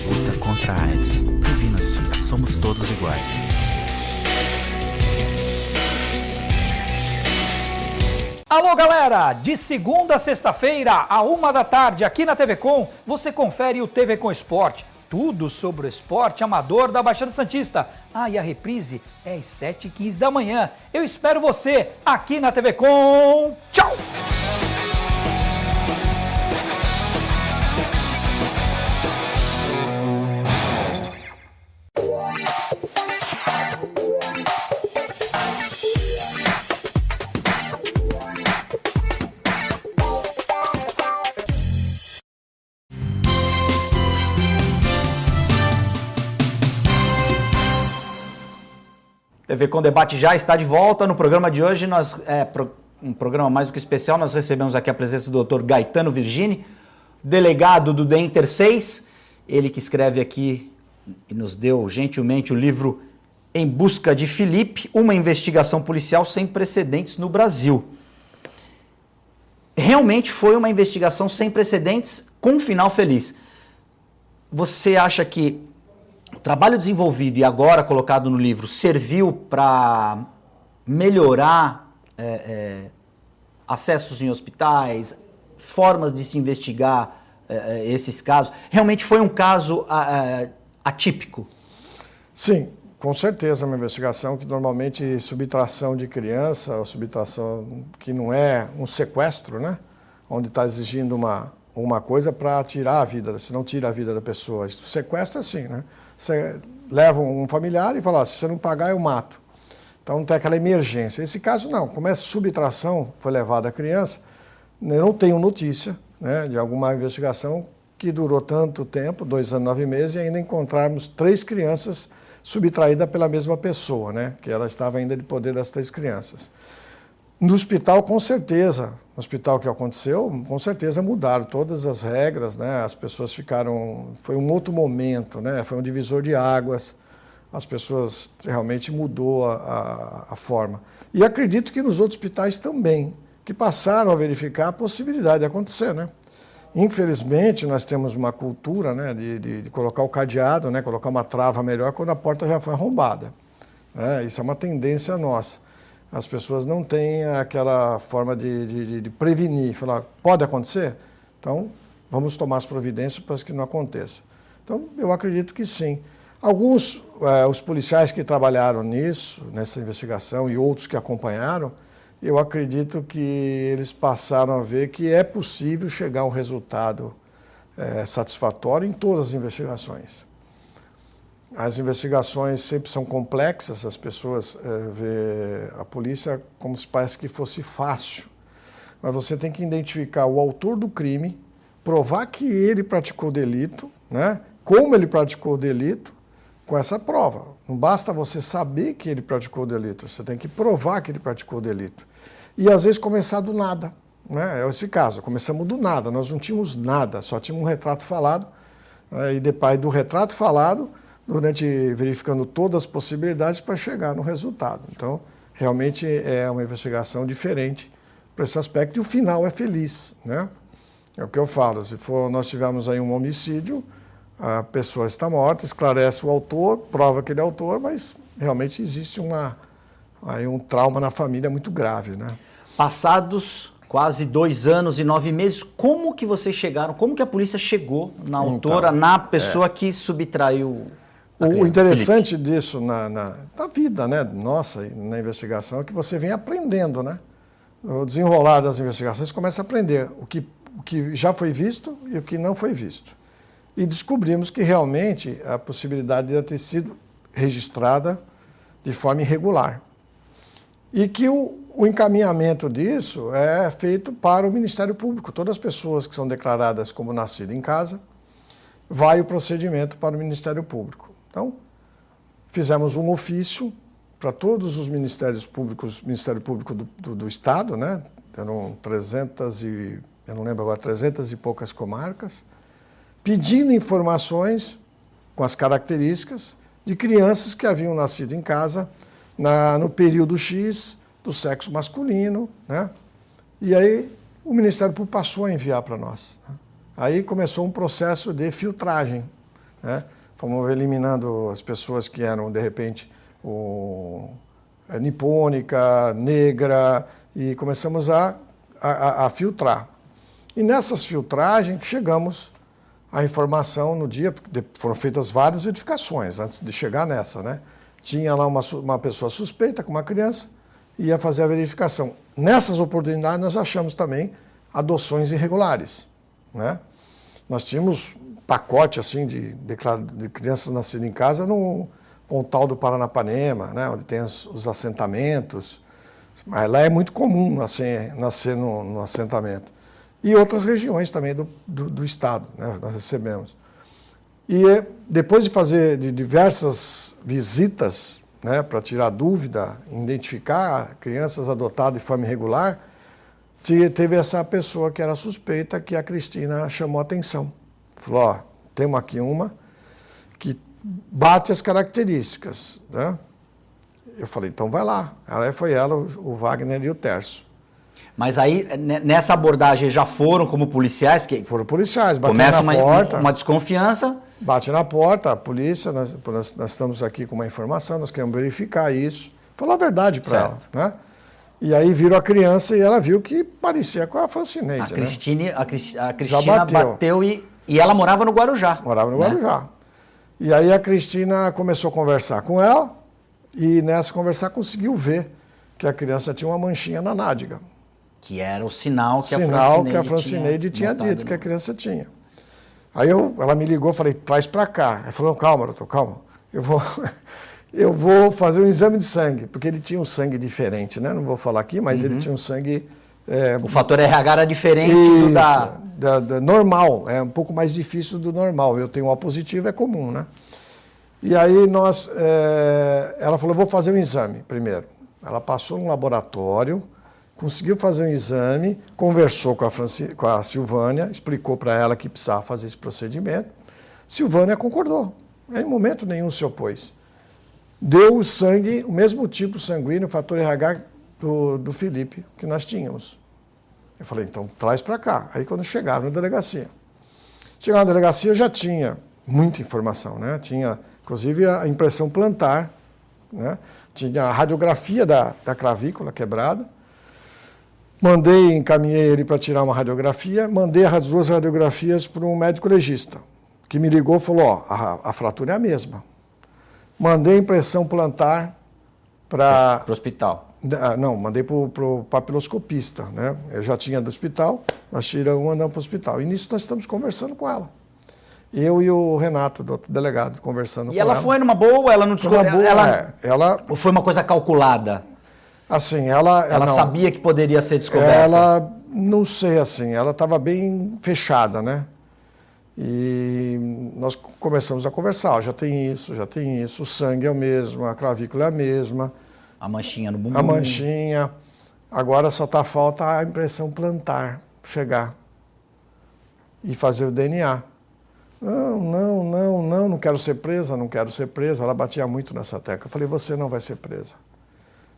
Luta contra a AIDS. Previna-se, somos todos iguais. Alô, galera! De segunda a sexta-feira, à 1 da tarde, aqui na TV Com, você confere o TV Com Esporte. Tudo sobre o esporte amador da Baixada Santista. E a reprise é às 7h15 da manhã. Eu espero você aqui na TV Com. Tchau! TV Com Debate já está de volta. No programa de hoje, um programa mais do que especial, nós recebemos aqui a presença do Dr. Gaetano Virgini, delegado do DEINTER 6, ele que escreve aqui e nos deu gentilmente o livro Em Busca de Felipe, uma investigação policial sem precedentes no Brasil. Realmente foi uma investigação sem precedentes com um final feliz. Você acha que o trabalho desenvolvido e agora colocado no livro serviu para melhorar acessos em hospitais, formas de se investigar esses casos? Realmente foi um caso atípico? Sim, com certeza, uma investigação que normalmente subtração de criança, ou subtração que não é um sequestro, né? Onde está exigindo uma coisa para tirar a vida, se não tira a vida da pessoa. O sequestro é assim, né? Você leva um familiar e fala, se você não pagar, eu mato. Então tem aquela emergência. Esse caso não, como é subtração, foi levada a criança, eu não tenho notícia, né, de alguma investigação que durou tanto tempo, 2 anos e 9 meses, e ainda encontrarmos 3 crianças subtraídas pela mesma pessoa, né, que ela estava ainda de poder das 3 crianças. No hospital, com certeza, no hospital que aconteceu, com certeza mudaram todas as regras, né, as pessoas ficaram, foi um outro momento, né, foi um divisor de águas, as pessoas realmente mudou a forma. E acredito que nos outros hospitais também, que passaram a verificar a possibilidade de acontecer, né. Infelizmente, nós temos uma cultura, né, de colocar o cadeado, né, colocar uma trava melhor quando a porta já foi arrombada. Isso é uma tendência nossa. As pessoas não têm aquela forma de prevenir, falar, pode acontecer? Então, vamos tomar as providências para que não aconteça. Então, eu acredito que sim. Alguns, os policiais que trabalharam nisso, nessa investigação, e outros que acompanharam, eu acredito que eles passaram a ver que é possível chegar a um resultado satisfatório em todas as investigações. As investigações sempre são complexas, as pessoas vê a polícia como se parece que fosse fácil. Mas você tem que identificar o autor do crime, provar que ele praticou o delito, né? Como ele praticou o delito, com essa prova. Não basta você saber que ele praticou o delito, você tem que provar que ele praticou o delito. E às vezes começar do nada, né? É esse caso, começamos do nada, nós não tínhamos nada, só tínhamos um retrato falado, e depois do retrato falado, verificando todas as possibilidades para chegar no resultado. Então, realmente é uma investigação diferente para esse aspecto, e o final é feliz, né? É o que eu falo, se nós tivermos aí um homicídio, a pessoa está morta, esclarece o autor, prova que ele é autor, mas realmente existe um trauma na família muito grave, né? Passados quase 2 anos e 9 meses, como que vocês chegaram, como que a polícia chegou na autora, então, na pessoa que subtraiu a criança? O interessante disso na vida, né, nossa, na investigação, é que você vem aprendendo, né? O desenrolar das investigações, você começa a aprender o que já foi visto e o que não foi visto. E descobrimos que realmente a possibilidade de ter sido registrada de forma irregular. E que o encaminhamento disso é feito para o Ministério Público. Todas as pessoas que são declaradas como nascidas em casa, vai o procedimento para o Ministério Público. Então, fizemos um ofício para todos os Ministérios Públicos, Ministério Público do Estado, né? Eram 300 e poucas comarcas, pedindo informações com as características de crianças que haviam nascido em casa no período X do sexo masculino, né? E aí o Ministério Público passou a enviar para nós, né? Aí começou um processo de filtragem, né? Fomos eliminando as pessoas que eram, de repente, nipônica, negra, e começamos a filtrar. E nessas filtragens chegamos à informação no dia, porque foram feitas várias verificações antes de chegar nessa, né? Tinha lá uma pessoa suspeita com uma criança, ia fazer a verificação. Nessas oportunidades nós achamos também adoções irregulares, né? Nós tínhamos pacote assim de crianças nascidas em casa no Pontal do Paranapanema, né, onde tem os assentamentos. Mas lá é muito comum nascer no assentamento. E outras regiões também do estado, né, nós recebemos. E depois de fazer diversas visitas né, para tirar dúvida, identificar crianças adotadas de forma irregular, teve essa pessoa que era suspeita, que a Cristina chamou a atenção. Falou, ó, temos aqui uma que bate as características, né? Eu falei, então vai lá. Aí foi ela, o Wagner e o Tércio. Mas aí, nessa abordagem, já foram como policiais? Porque foram policiais, bateram começa na porta. Uma desconfiança. Bate na porta, a polícia, nós estamos aqui com uma informação, nós queremos verificar isso. Falou a verdade para ela, né? E aí viram a criança e ela viu que parecia com a Francineide. A Cristina bateu e ela morava no Guarujá. Morava no Guarujá. E aí a Cristina começou a conversar com ela e nessa conversar conseguiu ver que a criança tinha uma manchinha na nádega. Que era o sinal que a Francineide tinha dito que a criança tinha. Aí ela me ligou, falei, traz para cá. Ela falou, calma, doutor, calma. Eu vou fazer um exame de sangue, porque ele tinha um sangue diferente, né? Não vou falar aqui, mas ele tinha um sangue... o fator RH era diferente do normal, é um pouco mais difícil do normal. Eu tenho O positivo, é comum, né? E aí ela falou, vou fazer um exame primeiro. Ela passou no laboratório, conseguiu fazer um exame, conversou com a Silvânia, explicou para ela que precisava fazer esse procedimento. Silvânia concordou, em momento nenhum se opôs. Deu o sangue, o mesmo tipo sanguíneo, o fator RH do Felipe, que nós tínhamos. Eu falei, então traz para cá. Aí quando chegaram na delegacia. Chegaram na delegacia, eu já tinha muita informação, né? Tinha, inclusive, a impressão plantar, né? Tinha a radiografia da clavícula quebrada. Encaminhei ele para tirar uma radiografia, mandei as 2 radiografias para um médico legista, que me ligou e falou, ó, a fratura é a mesma. Mandei impressão plantar para... Para o hospital. Não, mandei para o papiloscopista, né? Eu já tinha do hospital, nós tiramos e andamos para o hospital. E nisso nós estamos conversando com ela. Eu e o Renato, do outro delegado, conversando com ela. E ela foi numa boa, ela não descobriu? Ou foi uma coisa calculada? Assim, ela não, sabia que poderia ser descoberta? Ela, não sei, assim, ela estava bem fechada, né? E nós começamos a conversar, já tem isso, o sangue é o mesmo, a clavícula é a mesma. A manchinha no bumbum. A manchinha. Agora só falta a impressão plantar chegar e fazer o DNA. Não quero ser presa, não quero ser presa. Ela batia muito nessa tecla. Eu falei, você não vai ser presa.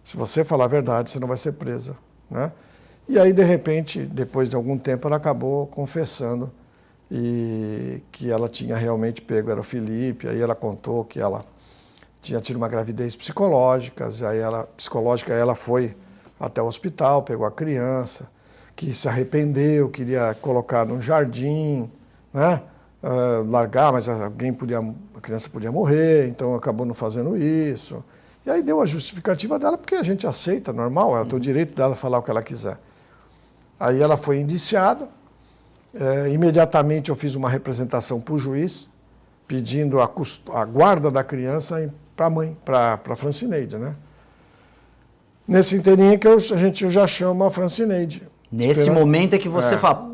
Se você falar a verdade, você não vai ser presa, né? E aí, de repente, depois de algum tempo, ela acabou confessando que ela tinha realmente pego, era o Felipe. Aí ela contou que ela tinha tido uma gravidez psicológica, ela foi até o hospital, pegou a criança, que se arrependeu, queria colocar num jardim, né? Largar, mas a criança podia morrer, então acabou não fazendo isso. E aí deu a justificativa dela, porque a gente aceita, normal, ela tem o direito dela falar o que ela quiser. Aí ela foi indiciada, imediatamente eu fiz uma representação para o juiz, pedindo a guarda da criança para a mãe, para a Francineide, né? Nesse inteirinho que eu já chamo a Francineide. Nesse momento é que você fala,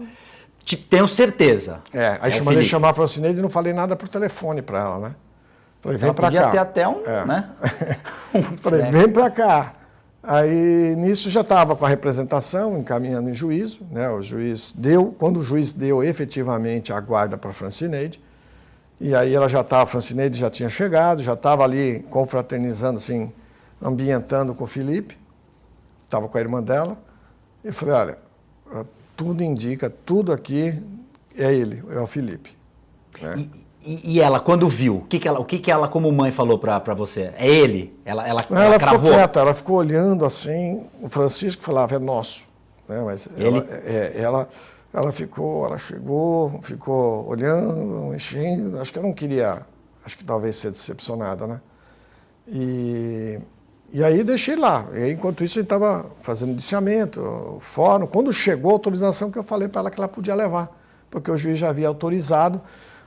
tenho certeza. Aí mandei chamar a Francineide e não falei nada por telefone para ela, né? Falei, vem para cá. Podia ter até né? Falei, vem para cá. Aí, nisso, já estava com a representação, encaminhando em juízo, né? O juiz quando o juiz deu efetivamente a guarda para a Francineide, e aí a Francineide já tinha chegado, já estava ali confraternizando, assim, ambientando com o Felipe, estava com a irmã dela, e falei, olha, tudo indica, tudo aqui é ele, é o Felipe. Né? E ela, quando viu, o que ela como mãe falou para você? É ele? Ela ficou quieta, ela ficou olhando assim, o Francisco falava, é nosso. Né? Mas ela chegou, ficou olhando, mexendo, acho que ela não queria, talvez ser decepcionada, né? E aí deixei lá. E enquanto isso, a gente estava fazendo indiciamento, fórum. Quando chegou a autorização, que eu falei para ela que ela podia levar, porque o juiz já havia autorizado,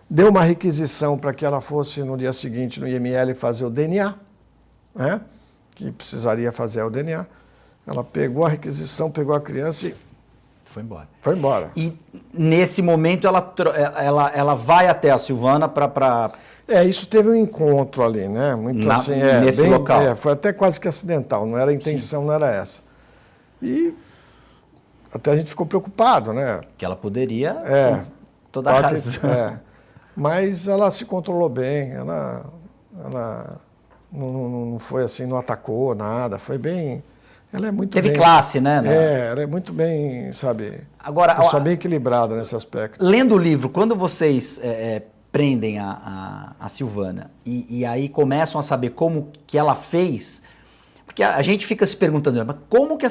deu uma requisição para que ela fosse no dia seguinte no IML fazer o DNA, né? Que precisaria fazer o DNA. Ela pegou a requisição, pegou a criança e Foi embora. Foi embora. E nesse momento ela vai até a Silvana para... Isso teve um encontro ali, né? Muito assim, nesse local. Foi até quase que acidental, não era a intenção, não era essa. E até a gente ficou preocupado, né? Que ela poderia... toda a razão. Mas ela se controlou bem, ela não foi assim, não atacou nada, foi bem... Ela é muito Teve classe, né? Ela é muito bem, sabe? Agora, pessoa bem equilibrada nesse aspecto. Lendo o livro, quando vocês prendem a Silvana e aí começam a saber como que ela fez, porque a gente fica se perguntando, mas como que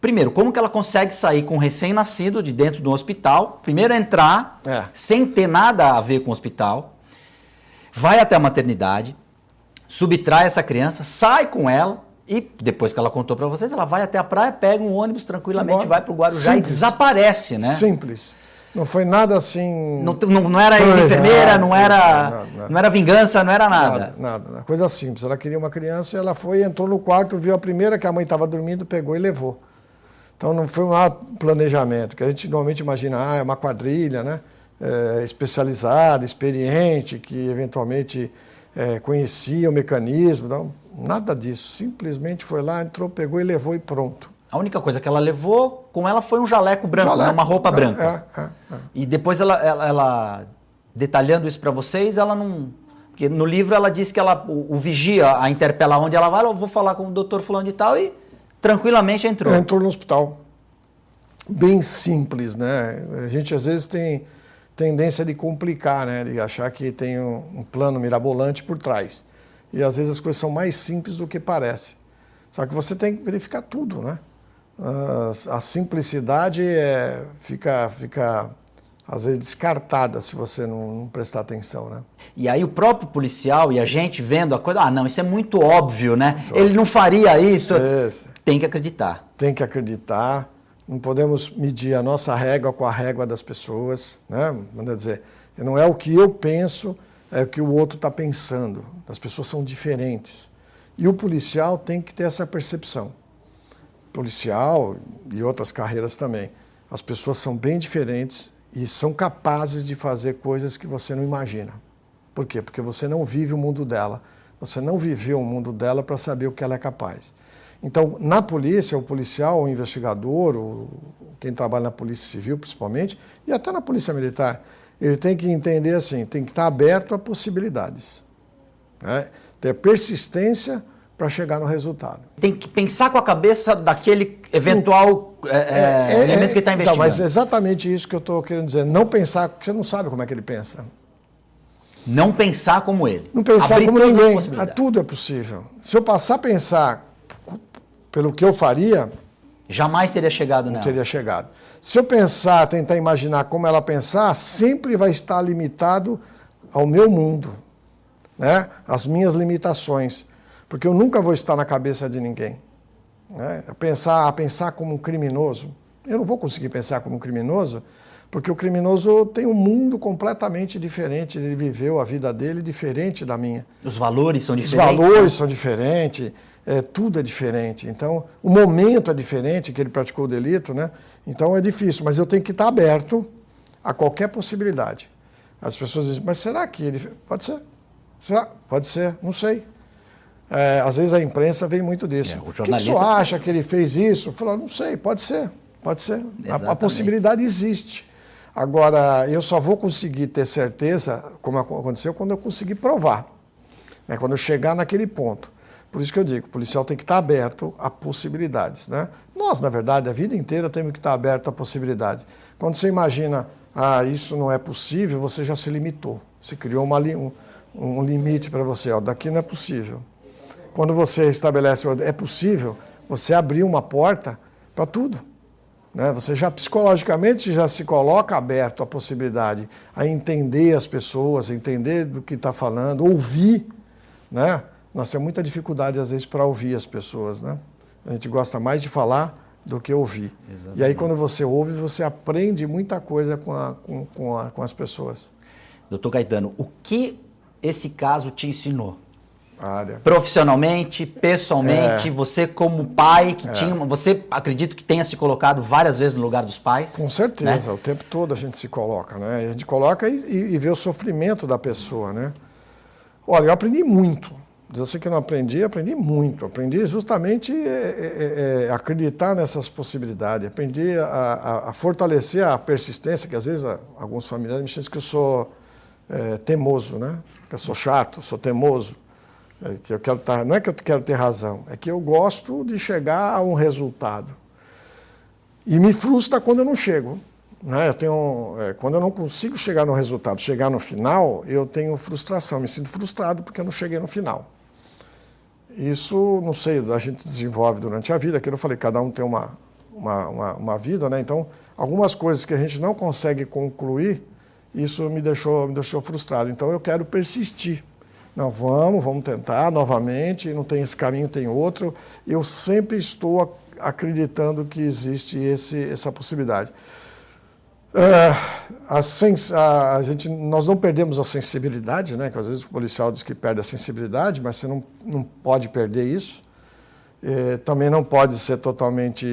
primeiro, como que ela consegue sair com um recém-nascido de dentro do hospital, primeiro entrar, sem ter nada a ver com o hospital, vai até a maternidade, subtrai essa criança, sai com ela, e depois que ela contou para vocês, ela vai até a praia, pega um ônibus tranquilamente, vai para o Guarujá e desaparece, né? Simples. Não foi nada assim... Não era ex-enfermeira, não era vingança, não era nada. Nada. Coisa simples. Ela queria uma criança, ela foi, entrou no quarto, viu a primeira que a mãe estava dormindo, pegou e levou. Então não foi um planejamento, que a gente normalmente imagina, é uma quadrilha, né? Especializada, experiente, que eventualmente conhecia o mecanismo, não. Nada disso, simplesmente foi lá, entrou, pegou e levou e pronto. A única coisa que ela levou com ela foi um jaleco branco, né? Uma roupa branca. E depois ela detalhando isso para vocês, ela não... Porque no livro ela disse que o vigia a interpela onde ela vai, eu vou falar com o doutor fulano de tal e tranquilamente entrou. Entrou no hospital. Bem simples, né? A gente às vezes tem tendência de complicar, né? De achar que tem um plano mirabolante por trás. E às vezes as coisas são mais simples do que parece. Só que você tem que verificar tudo, né? A simplicidade fica às vezes descartada se você não prestar atenção, né? E aí o próprio policial e a gente vendo a coisa, não, isso é muito óbvio, né? Ele não faria isso. Tem que acreditar. Tem que acreditar. Não podemos medir a nossa régua com a régua das pessoas, né? Quer dizer, não é o que eu penso, é o que o outro está pensando. As pessoas são diferentes. E o policial tem que ter essa percepção. Policial e outras carreiras também. As pessoas são bem diferentes e são capazes de fazer coisas que você não imagina. Por quê? Porque você não vive o mundo dela. Você não viveu o mundo dela para saber o que ela é capaz. Então, na polícia, o policial, o investigador, quem trabalha na polícia civil principalmente, e até na polícia militar, ele tem que entender assim, tem que estar aberto a possibilidades. Né? Ter persistência para chegar no resultado. Tem que pensar com a cabeça daquele eventual elemento que está investigando. Então, mas é exatamente isso que eu estou querendo dizer. Não pensar, porque você não sabe como é que ele pensa. Não pensar como ele. Não pensar como ninguém. Tudo é possível. Se eu passar a pensar pelo que eu faria... Jamais teria chegado nela. Não teria chegado. Se eu pensar, tentar imaginar como ela pensar, sempre vai estar limitado ao meu mundo, né? Às minhas limitações. Porque eu nunca vou estar na cabeça de ninguém. Né? A pensar como um criminoso. Eu não vou conseguir pensar como um criminoso, porque o criminoso tem um mundo completamente diferente. Ele viveu a vida dele diferente da minha. Os valores são diferentes. Os valores são diferentes. Tudo é diferente. Então, o momento é diferente que ele praticou o delito, né? Então é difícil, mas eu tenho que estar aberto a qualquer possibilidade. As pessoas dizem, mas será que ele... Pode ser. Será? Pode ser, não sei. Às vezes a imprensa vem muito disso. O que você acha que ele fez isso? Eu falo, não sei, pode ser. Pode ser. A possibilidade existe. Agora, eu só vou conseguir ter certeza, como aconteceu, quando eu conseguir provar. Né? Quando eu chegar naquele ponto. Por isso que eu digo, o policial tem que estar aberto a possibilidades. Né? Nós, na verdade, a vida inteira temos que estar aberto a possibilidades. Quando você imagina, isso não é possível, você já se limitou. Você criou um limite para você, daqui não é possível. Quando você estabelece é possível, você abriu uma porta para tudo. Né? Você já psicologicamente já se coloca aberto à possibilidade, a entender as pessoas, a entender do que está falando, ouvir, né? Nós temos muita dificuldade, às vezes, para ouvir as pessoas, né? A gente gosta mais de falar do que ouvir. Exatamente. E aí, quando você ouve, você aprende muita coisa com as pessoas. Doutor Caetano, o que esse caso te ensinou? Profissionalmente, pessoalmente, você como pai que tinha... Você, acredito que tenha se colocado várias vezes no lugar dos pais. Com certeza, né? O tempo todo a gente se coloca, né? A gente coloca e vê o sofrimento da pessoa, né? Olha, eu aprendi muito. Dizer que eu não aprendi muito. Aprendi justamente acreditar nessas possibilidades. Aprendi a fortalecer a persistência, que às vezes alguns familiares me dizem que eu sou teimoso, né? Que eu sou chato, sou teimoso. Que eu quero não é que eu quero ter razão, é que eu gosto de chegar a um resultado. E me frustra quando eu não chego. Né? Quando eu não consigo chegar no resultado, chegar no final, eu tenho frustração, me sinto frustrado porque eu não cheguei no final. Isso, não sei, a gente desenvolve durante a vida, que eu falei, cada um tem uma vida, né? Então, algumas coisas que a gente não consegue concluir, isso me deixou frustrado. Então, eu quero persistir. Não, vamos tentar novamente, não tem esse caminho, tem outro. Eu sempre estou acreditando que existe essa possibilidade. Nós não perdemos a sensibilidade, né? Que às vezes o policial diz que perde a sensibilidade, mas você não pode perder isso. Também não pode ser totalmente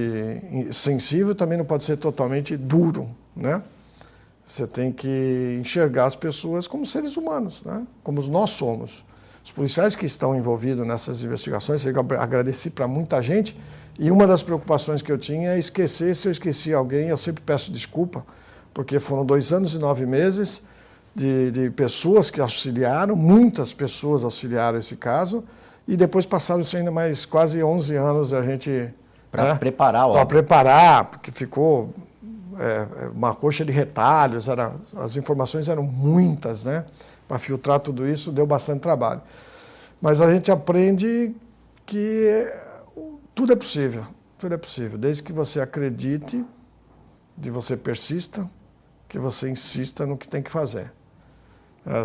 sensível, também não pode ser totalmente duro, né? Você tem que enxergar as pessoas como seres humanos, né? Como nós somos. Os policiais que estão envolvidos nessas investigações, eu agradeci para muita gente, e uma das preocupações que eu tinha é esquecer, se eu esqueci alguém, eu sempre peço desculpa, porque foram 2 anos e 9 meses de pessoas que auxiliaram, muitas pessoas auxiliaram esse caso, e depois passaram-se ainda mais quase 11 anos a gente... Para preparar, Para preparar, porque ficou uma coxa de retalhos, as informações eram muitas, né? Para filtrar tudo isso deu bastante trabalho. Mas a gente aprende que tudo é possível, desde que você acredite, que você persista, que você insista no que tem que fazer.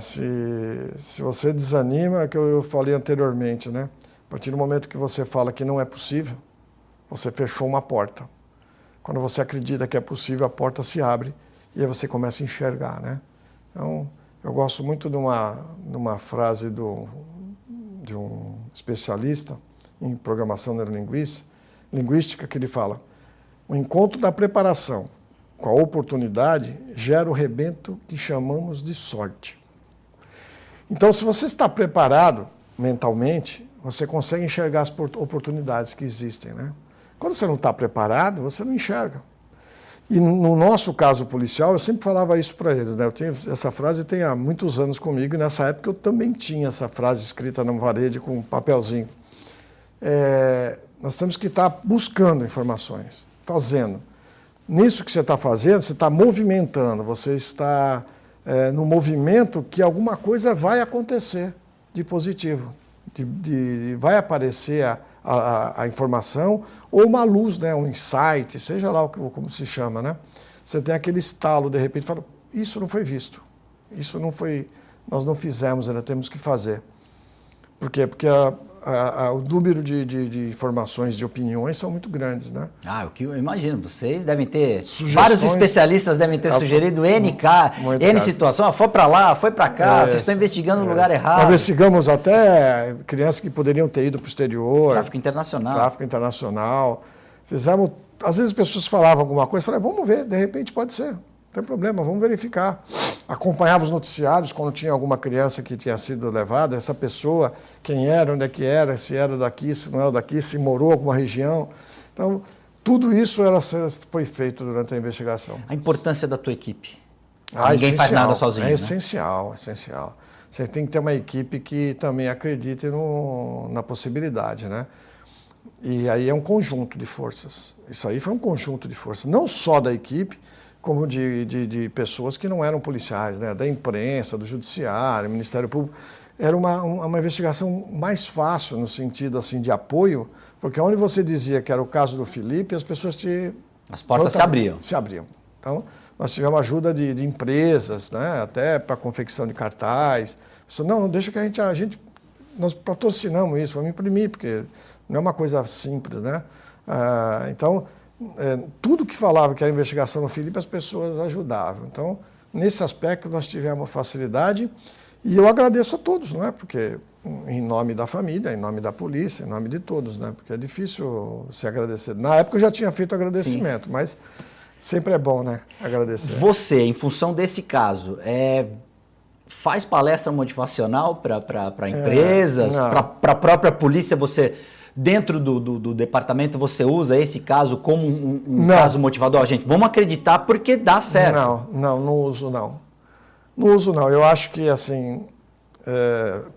Se você desanima, é o que eu falei anteriormente, né? A partir do momento que você fala que não é possível, você fechou uma porta. Quando você acredita que é possível, a porta se abre e aí você começa a enxergar, né? Então, eu gosto muito de uma frase de um especialista em programação neurolinguística, que ele fala: o encontro da preparação com a oportunidade gera o rebento que chamamos de sorte. Então, se você está preparado mentalmente, você consegue enxergar as oportunidades que existem, né? Quando você não está preparado, você não enxerga. E no nosso caso policial, eu sempre falava isso para eles, né? Essa frase tem há muitos anos comigo, e nessa época eu também tinha essa frase escrita na parede com um papelzinho. Nós temos que estar buscando informações, fazendo. Nisso que você está fazendo, você está movimentando, você está no movimento que alguma coisa vai acontecer de positivo, vai aparecer a informação, ou uma luz, né, um insight, seja lá como se chama, né? Você tem aquele estalo, de repente, fala, isso não foi visto, isso não foi, nós não fizemos, ainda temos que fazer. Por quê? Porque o número de informações, de opiniões são muito grandes, né? O que eu imagino, vocês devem ter, vários especialistas devem ter sugerido N situação, foi para lá, foi para cá, vocês estão investigando no lugar errado. Nós investigamos até crianças que poderiam ter ido para o exterior. Tráfico internacional. Fizemos, às vezes as pessoas falavam alguma coisa, eu falei, vamos ver, de repente pode ser. Não tem problema, vamos verificar. Acompanhava os noticiários quando tinha alguma criança que tinha sido levada, essa pessoa, quem era, onde é que era, se era daqui, se não era daqui, se morou em alguma região. Então, tudo isso foi feito durante a investigação. A importância da tua equipe. Ninguém faz nada sozinho. É essencial. Você tem que ter uma equipe que também acredite na possibilidade, né? E aí é um conjunto de forças. Isso aí foi um conjunto de forças, não só da equipe, como de pessoas que não eram policiais, né? Da imprensa, do judiciário, Ministério Público. Era uma investigação mais fácil no sentido assim, de apoio, porque onde você dizia que era o caso do Felipe, as pessoas as portas se abriam. Então, nós tivemos ajuda de empresas, né? Até para confecção de cartaz. Não, deixa que nós patrocinamos isso, vamos imprimir, porque não é uma coisa simples, né? Então, tudo que falava que era investigação no Felipe, as pessoas ajudavam. Então, nesse aspecto, nós tivemos facilidade E eu agradeço a todos, não é? Porque em nome da família, em nome da polícia, em nome de todos, né? Porque é difícil se agradecer. Na época eu já tinha feito agradecimento, sim, mas sempre é bom, né? Agradecer. Você, em função desse caso, faz palestra motivacional para empresas, para a própria polícia? Você, dentro do departamento, você usa esse caso como um caso motivador? Gente, vamos acreditar porque dá certo. Não uso não. Não uso não. Eu acho que assim,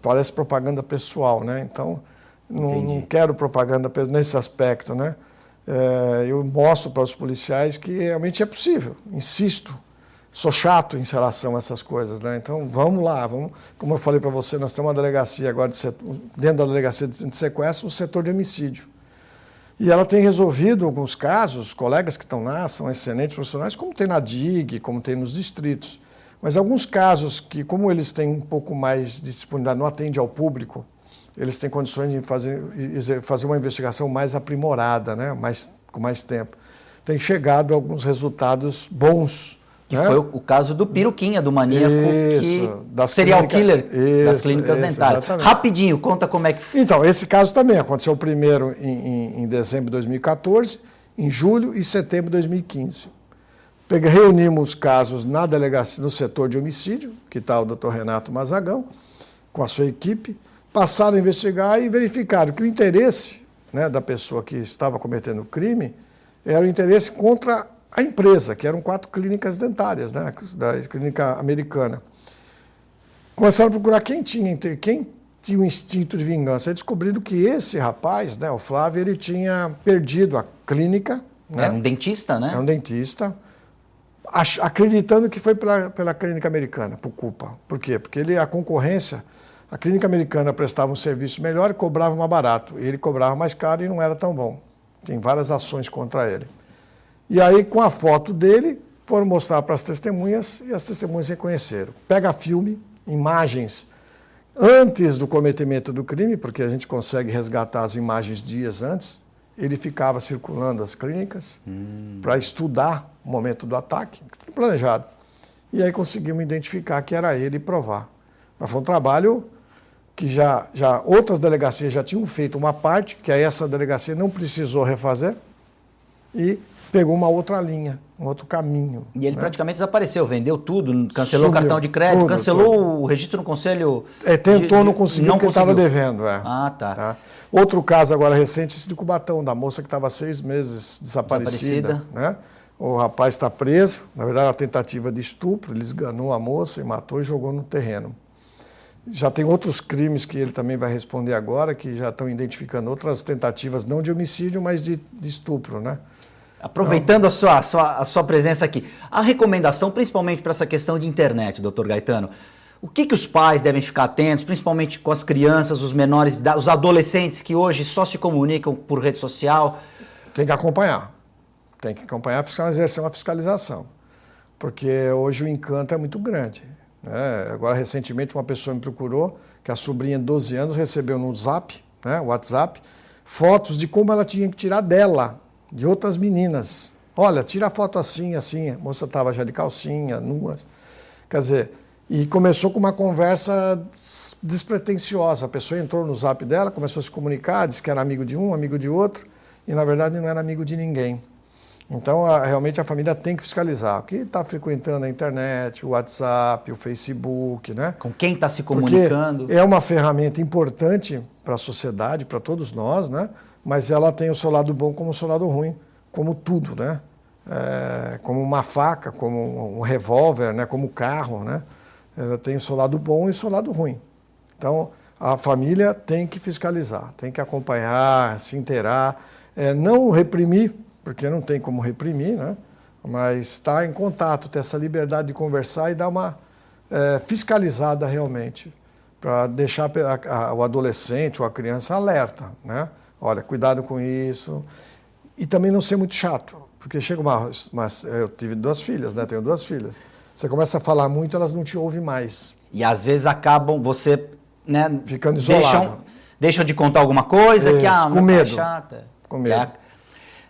parece propaganda pessoal, né? Então, não quero propaganda nesse aspecto, né? Eu mostro para os policiais que realmente é possível, insisto. Sou chato em relação a essas coisas, né? Então, vamos lá, como eu falei para você, nós temos uma delegacia agora, dentro da delegacia de sequestro, um setor de homicídio. E ela tem resolvido alguns casos, os colegas que estão lá são excelentes profissionais, como tem na DIG, como tem nos distritos. Mas alguns casos que, como eles têm um pouco mais de disponibilidade, não atende ao público, eles têm condições de fazer uma investigação mais aprimorada, né? Com mais tempo. Tem chegado a alguns resultados bons. Que foi o caso do Piruquinha, do maníaco, serial killer das clínicas dentárias. Exatamente. Rapidinho, conta como é que foi. Então, esse caso também aconteceu primeiro em dezembro de 2014, em julho e setembro de 2015. Reunimos os casos na delegacia, no setor de homicídio, que está o Dr. Renato Mazagão, com a sua equipe, passaram a investigar e verificaram que o interesse, né, da pessoa que estava cometendo o crime era o interesse contra a empresa, que eram 4 clínicas dentárias, né, da clínica americana. Começaram a procurar quem tinha um instinto de vingança. E descobriram que esse rapaz, né, o Flávio, ele tinha perdido a clínica. Né? Era um dentista, né? Era um dentista, acreditando que foi pela clínica americana, por culpa. Por quê? Porque a concorrência, a clínica americana prestava um serviço melhor e cobrava mais barato. Ele cobrava mais caro e não era tão bom. Tem várias ações contra ele. E aí, com a foto dele, foram mostrar para as testemunhas e as testemunhas reconheceram. Pega filme, imagens antes do cometimento do crime, porque a gente consegue resgatar as imagens dias antes. Ele ficava circulando as clínicas para estudar o momento do ataque, tudo planejado. E aí conseguimos identificar que era ele e provar. Mas foi um trabalho que já outras delegacias já tinham feito uma parte, que aí essa delegacia não precisou refazer, e pegou uma outra linha, um outro caminho. E ele praticamente desapareceu, vendeu tudo, cancelou o cartão de crédito, cancelou o registro no conselho. Tentou, não conseguiu, porque estava devendo. Ah, tá. Outro caso agora recente, esse de Cubatão, da moça que estava 6 meses desaparecida. Né? O rapaz está preso, na verdade, a tentativa de estupro, ele esganou a moça e matou e jogou no terreno. Já tem outros crimes que ele também vai responder agora, que já estão identificando outras tentativas, não de homicídio, mas de estupro, né? Aproveitando a sua presença aqui, a recomendação, principalmente para essa questão de internet, doutor Gaetano, o que os pais devem ficar atentos, principalmente com as crianças, os menores, os adolescentes que hoje só se comunicam por rede social? Tem que acompanhar, exercer uma fiscalização, porque hoje o encanto é muito grande. Né? Agora, recentemente, uma pessoa me procurou, que a sobrinha de 12 anos recebeu no Zap, né, WhatsApp, fotos de como ela tinha que tirar dela, de outras meninas. Olha, tira a foto assim, assim. A moça estava já de calcinha, nuas. Quer dizer, e começou com uma conversa despretensiosa. A pessoa entrou no Zap dela, começou a se comunicar, disse que era amigo de um, amigo de outro, e na verdade não era amigo de ninguém. Então, realmente a família tem que fiscalizar. O que está frequentando a internet, o WhatsApp, o Facebook, né? Com quem está se comunicando. Porque é uma ferramenta importante para a sociedade, para todos nós, né? Mas ela tem o seu lado bom como o seu lado ruim, como tudo, né? Como uma faca, como um revólver, né? Como um carro, né? Ela tem o seu lado bom e o seu lado ruim. Então, a família tem que fiscalizar, tem que acompanhar, se inteirar, não reprimir, porque não tem como reprimir, né? Mas estar em contato, ter essa liberdade de conversar e dar uma fiscalizada realmente, para deixar o adolescente ou a criança alerta, né? Olha, cuidado com isso. E também não ser muito chato, porque chega eu tive 2 filhas, né? Tenho 2 filhas. Você começa a falar muito, elas não te ouvem mais. E às vezes acabam você, né, ficando isolado. Deixam de contar alguma coisa que com medo. É chata. Com medo.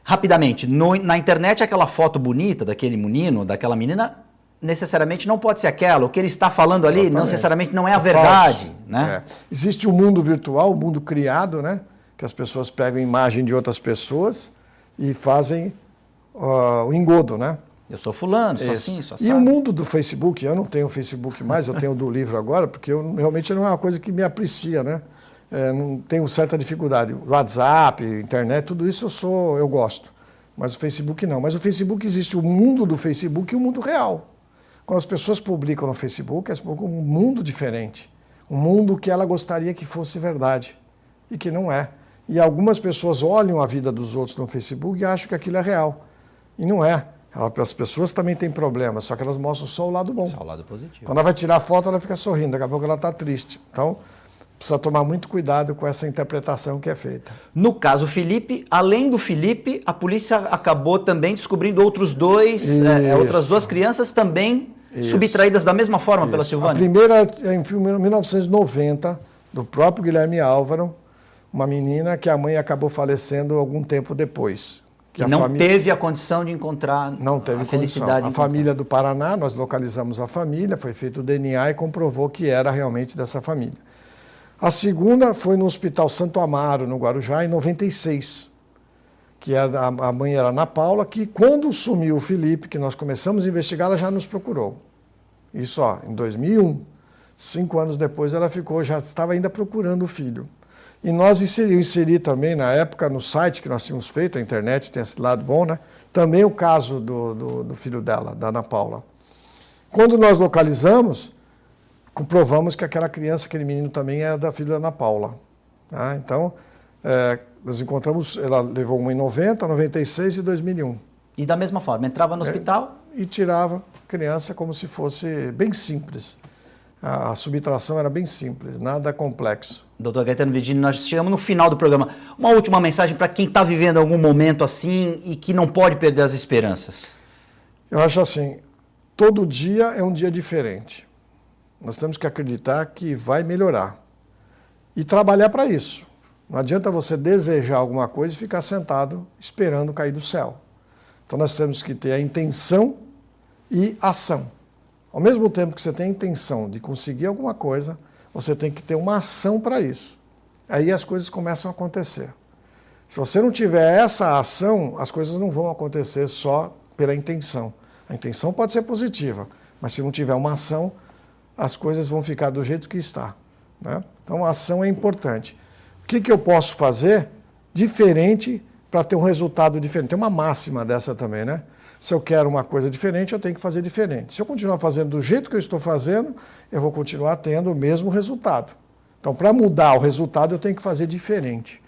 Rapidamente, na internet aquela foto bonita daquele menino, daquela menina, necessariamente não pode ser aquela. O que ele está falando ali não necessariamente não é a verdade. Falso, né? Existe o mundo virtual, o mundo criado, né? Que as pessoas pegam imagem de outras pessoas e fazem o engodo, né? Eu sou fulano, sou assim, sou assim. E o mundo do Facebook, eu não tenho Facebook mais, eu tenho o do livro agora, porque realmente não é uma coisa que me aprecia, né? Não tenho certa dificuldade. WhatsApp, internet, tudo isso eu gosto. Mas o Facebook não. Mas o Facebook existe o mundo do Facebook e o mundo real. Quando as pessoas publicam no Facebook, elas publicam um mundo diferente. Um mundo que ela gostaria que fosse verdade e que não é. E algumas pessoas olham a vida dos outros no Facebook e acham que aquilo é real. E não é. As pessoas também têm problemas, só que elas mostram só o lado bom. Só o lado positivo. Quando ela vai tirar a foto, ela fica sorrindo, daqui a pouco ela está triste. Então, precisa tomar muito cuidado com essa interpretação que é feita. No caso Felipe, além do Felipe, a polícia acabou também descobrindo outras duas crianças também subtraídas da mesma forma pela Silvânia. A primeira é em 1990, do próprio Guilherme Álvaro, uma menina que a mãe acabou falecendo algum tempo depois. Que não teve a condição de encontrar não teve a felicidade. A família do Paraná, nós localizamos a família, foi feito o DNA e comprovou que era realmente dessa família. A segunda foi no Hospital Santo Amaro, no Guarujá, em 96, que a mãe era Ana Paula, que quando sumiu o Felipe, que nós começamos a investigar, ela já nos procurou. Isso em 2001, 5 anos depois ela já estava ainda procurando o filho. E nós inseri também, na época, no site que nós tínhamos feito, a internet tem esse lado bom, né? Também o caso do filho dela, da Ana Paula. Quando nós localizamos, comprovamos que aquela criança, aquele menino também era da filha da Ana Paula. Tá? Então, nós encontramos, ela levou uma em 90, 96 e 2001. E da mesma forma, entrava no hospital? E tirava a criança como se fosse bem simples. A subtração era bem simples, nada complexo. Doutor Gaetano Virgínio, nós chegamos no final do programa. Uma última mensagem para quem está vivendo algum momento assim e que não pode perder as esperanças. Eu acho assim, todo dia é um dia diferente. Nós temos que acreditar que vai melhorar. E trabalhar para isso. Não adianta você desejar alguma coisa e ficar sentado esperando cair do céu. Então nós temos que ter a intenção e ação. Ao mesmo tempo que você tem a intenção de conseguir alguma coisa, você tem que ter uma ação para isso. Aí as coisas começam a acontecer. Se você não tiver essa ação, as coisas não vão acontecer só pela intenção. A intenção pode ser positiva, mas se não tiver uma ação, as coisas vão ficar do jeito que está. Né? Então a ação é importante. O que eu posso fazer diferente para ter um resultado diferente? Tem uma máxima dessa também, né? Se eu quero uma coisa diferente, eu tenho que fazer diferente. Se eu continuar fazendo do jeito que eu estou fazendo, eu vou continuar tendo o mesmo resultado. Então, para mudar o resultado, eu tenho que fazer diferente.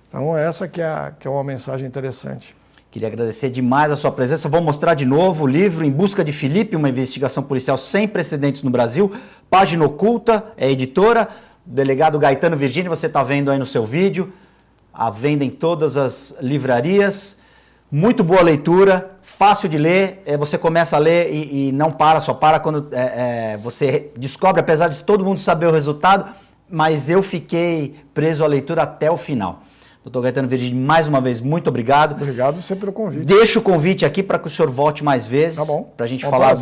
Então, essa que é uma mensagem interessante. Queria agradecer demais a sua presença. Vou mostrar de novo o livro Em Busca de Felipe, uma investigação policial sem precedentes no Brasil. Página Oculta, é editora. O delegado Gaetano Virgínio, você está vendo aí no seu vídeo. À venda em todas as livrarias. Muito boa leitura. Fácil de ler, você começa a ler e não para, só para quando você descobre, apesar de todo mundo saber o resultado, mas eu fiquei preso à leitura até o final. Doutor Gaetano Virgínio, mais uma vez, muito obrigado. Obrigado sempre pelo convite. Deixo o convite aqui para que o senhor volte mais vezes, tá bom, para a gente falar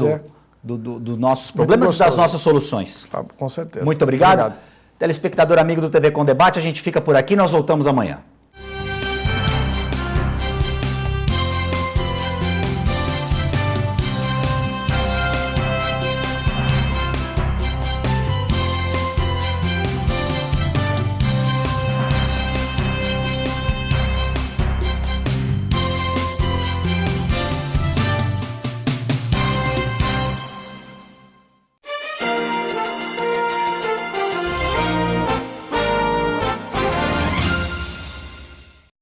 dos nossos problemas e das nossas soluções. Tá, com certeza. Muito obrigado. Telespectador amigo do TV Com Debate, a gente fica por aqui, nós voltamos amanhã.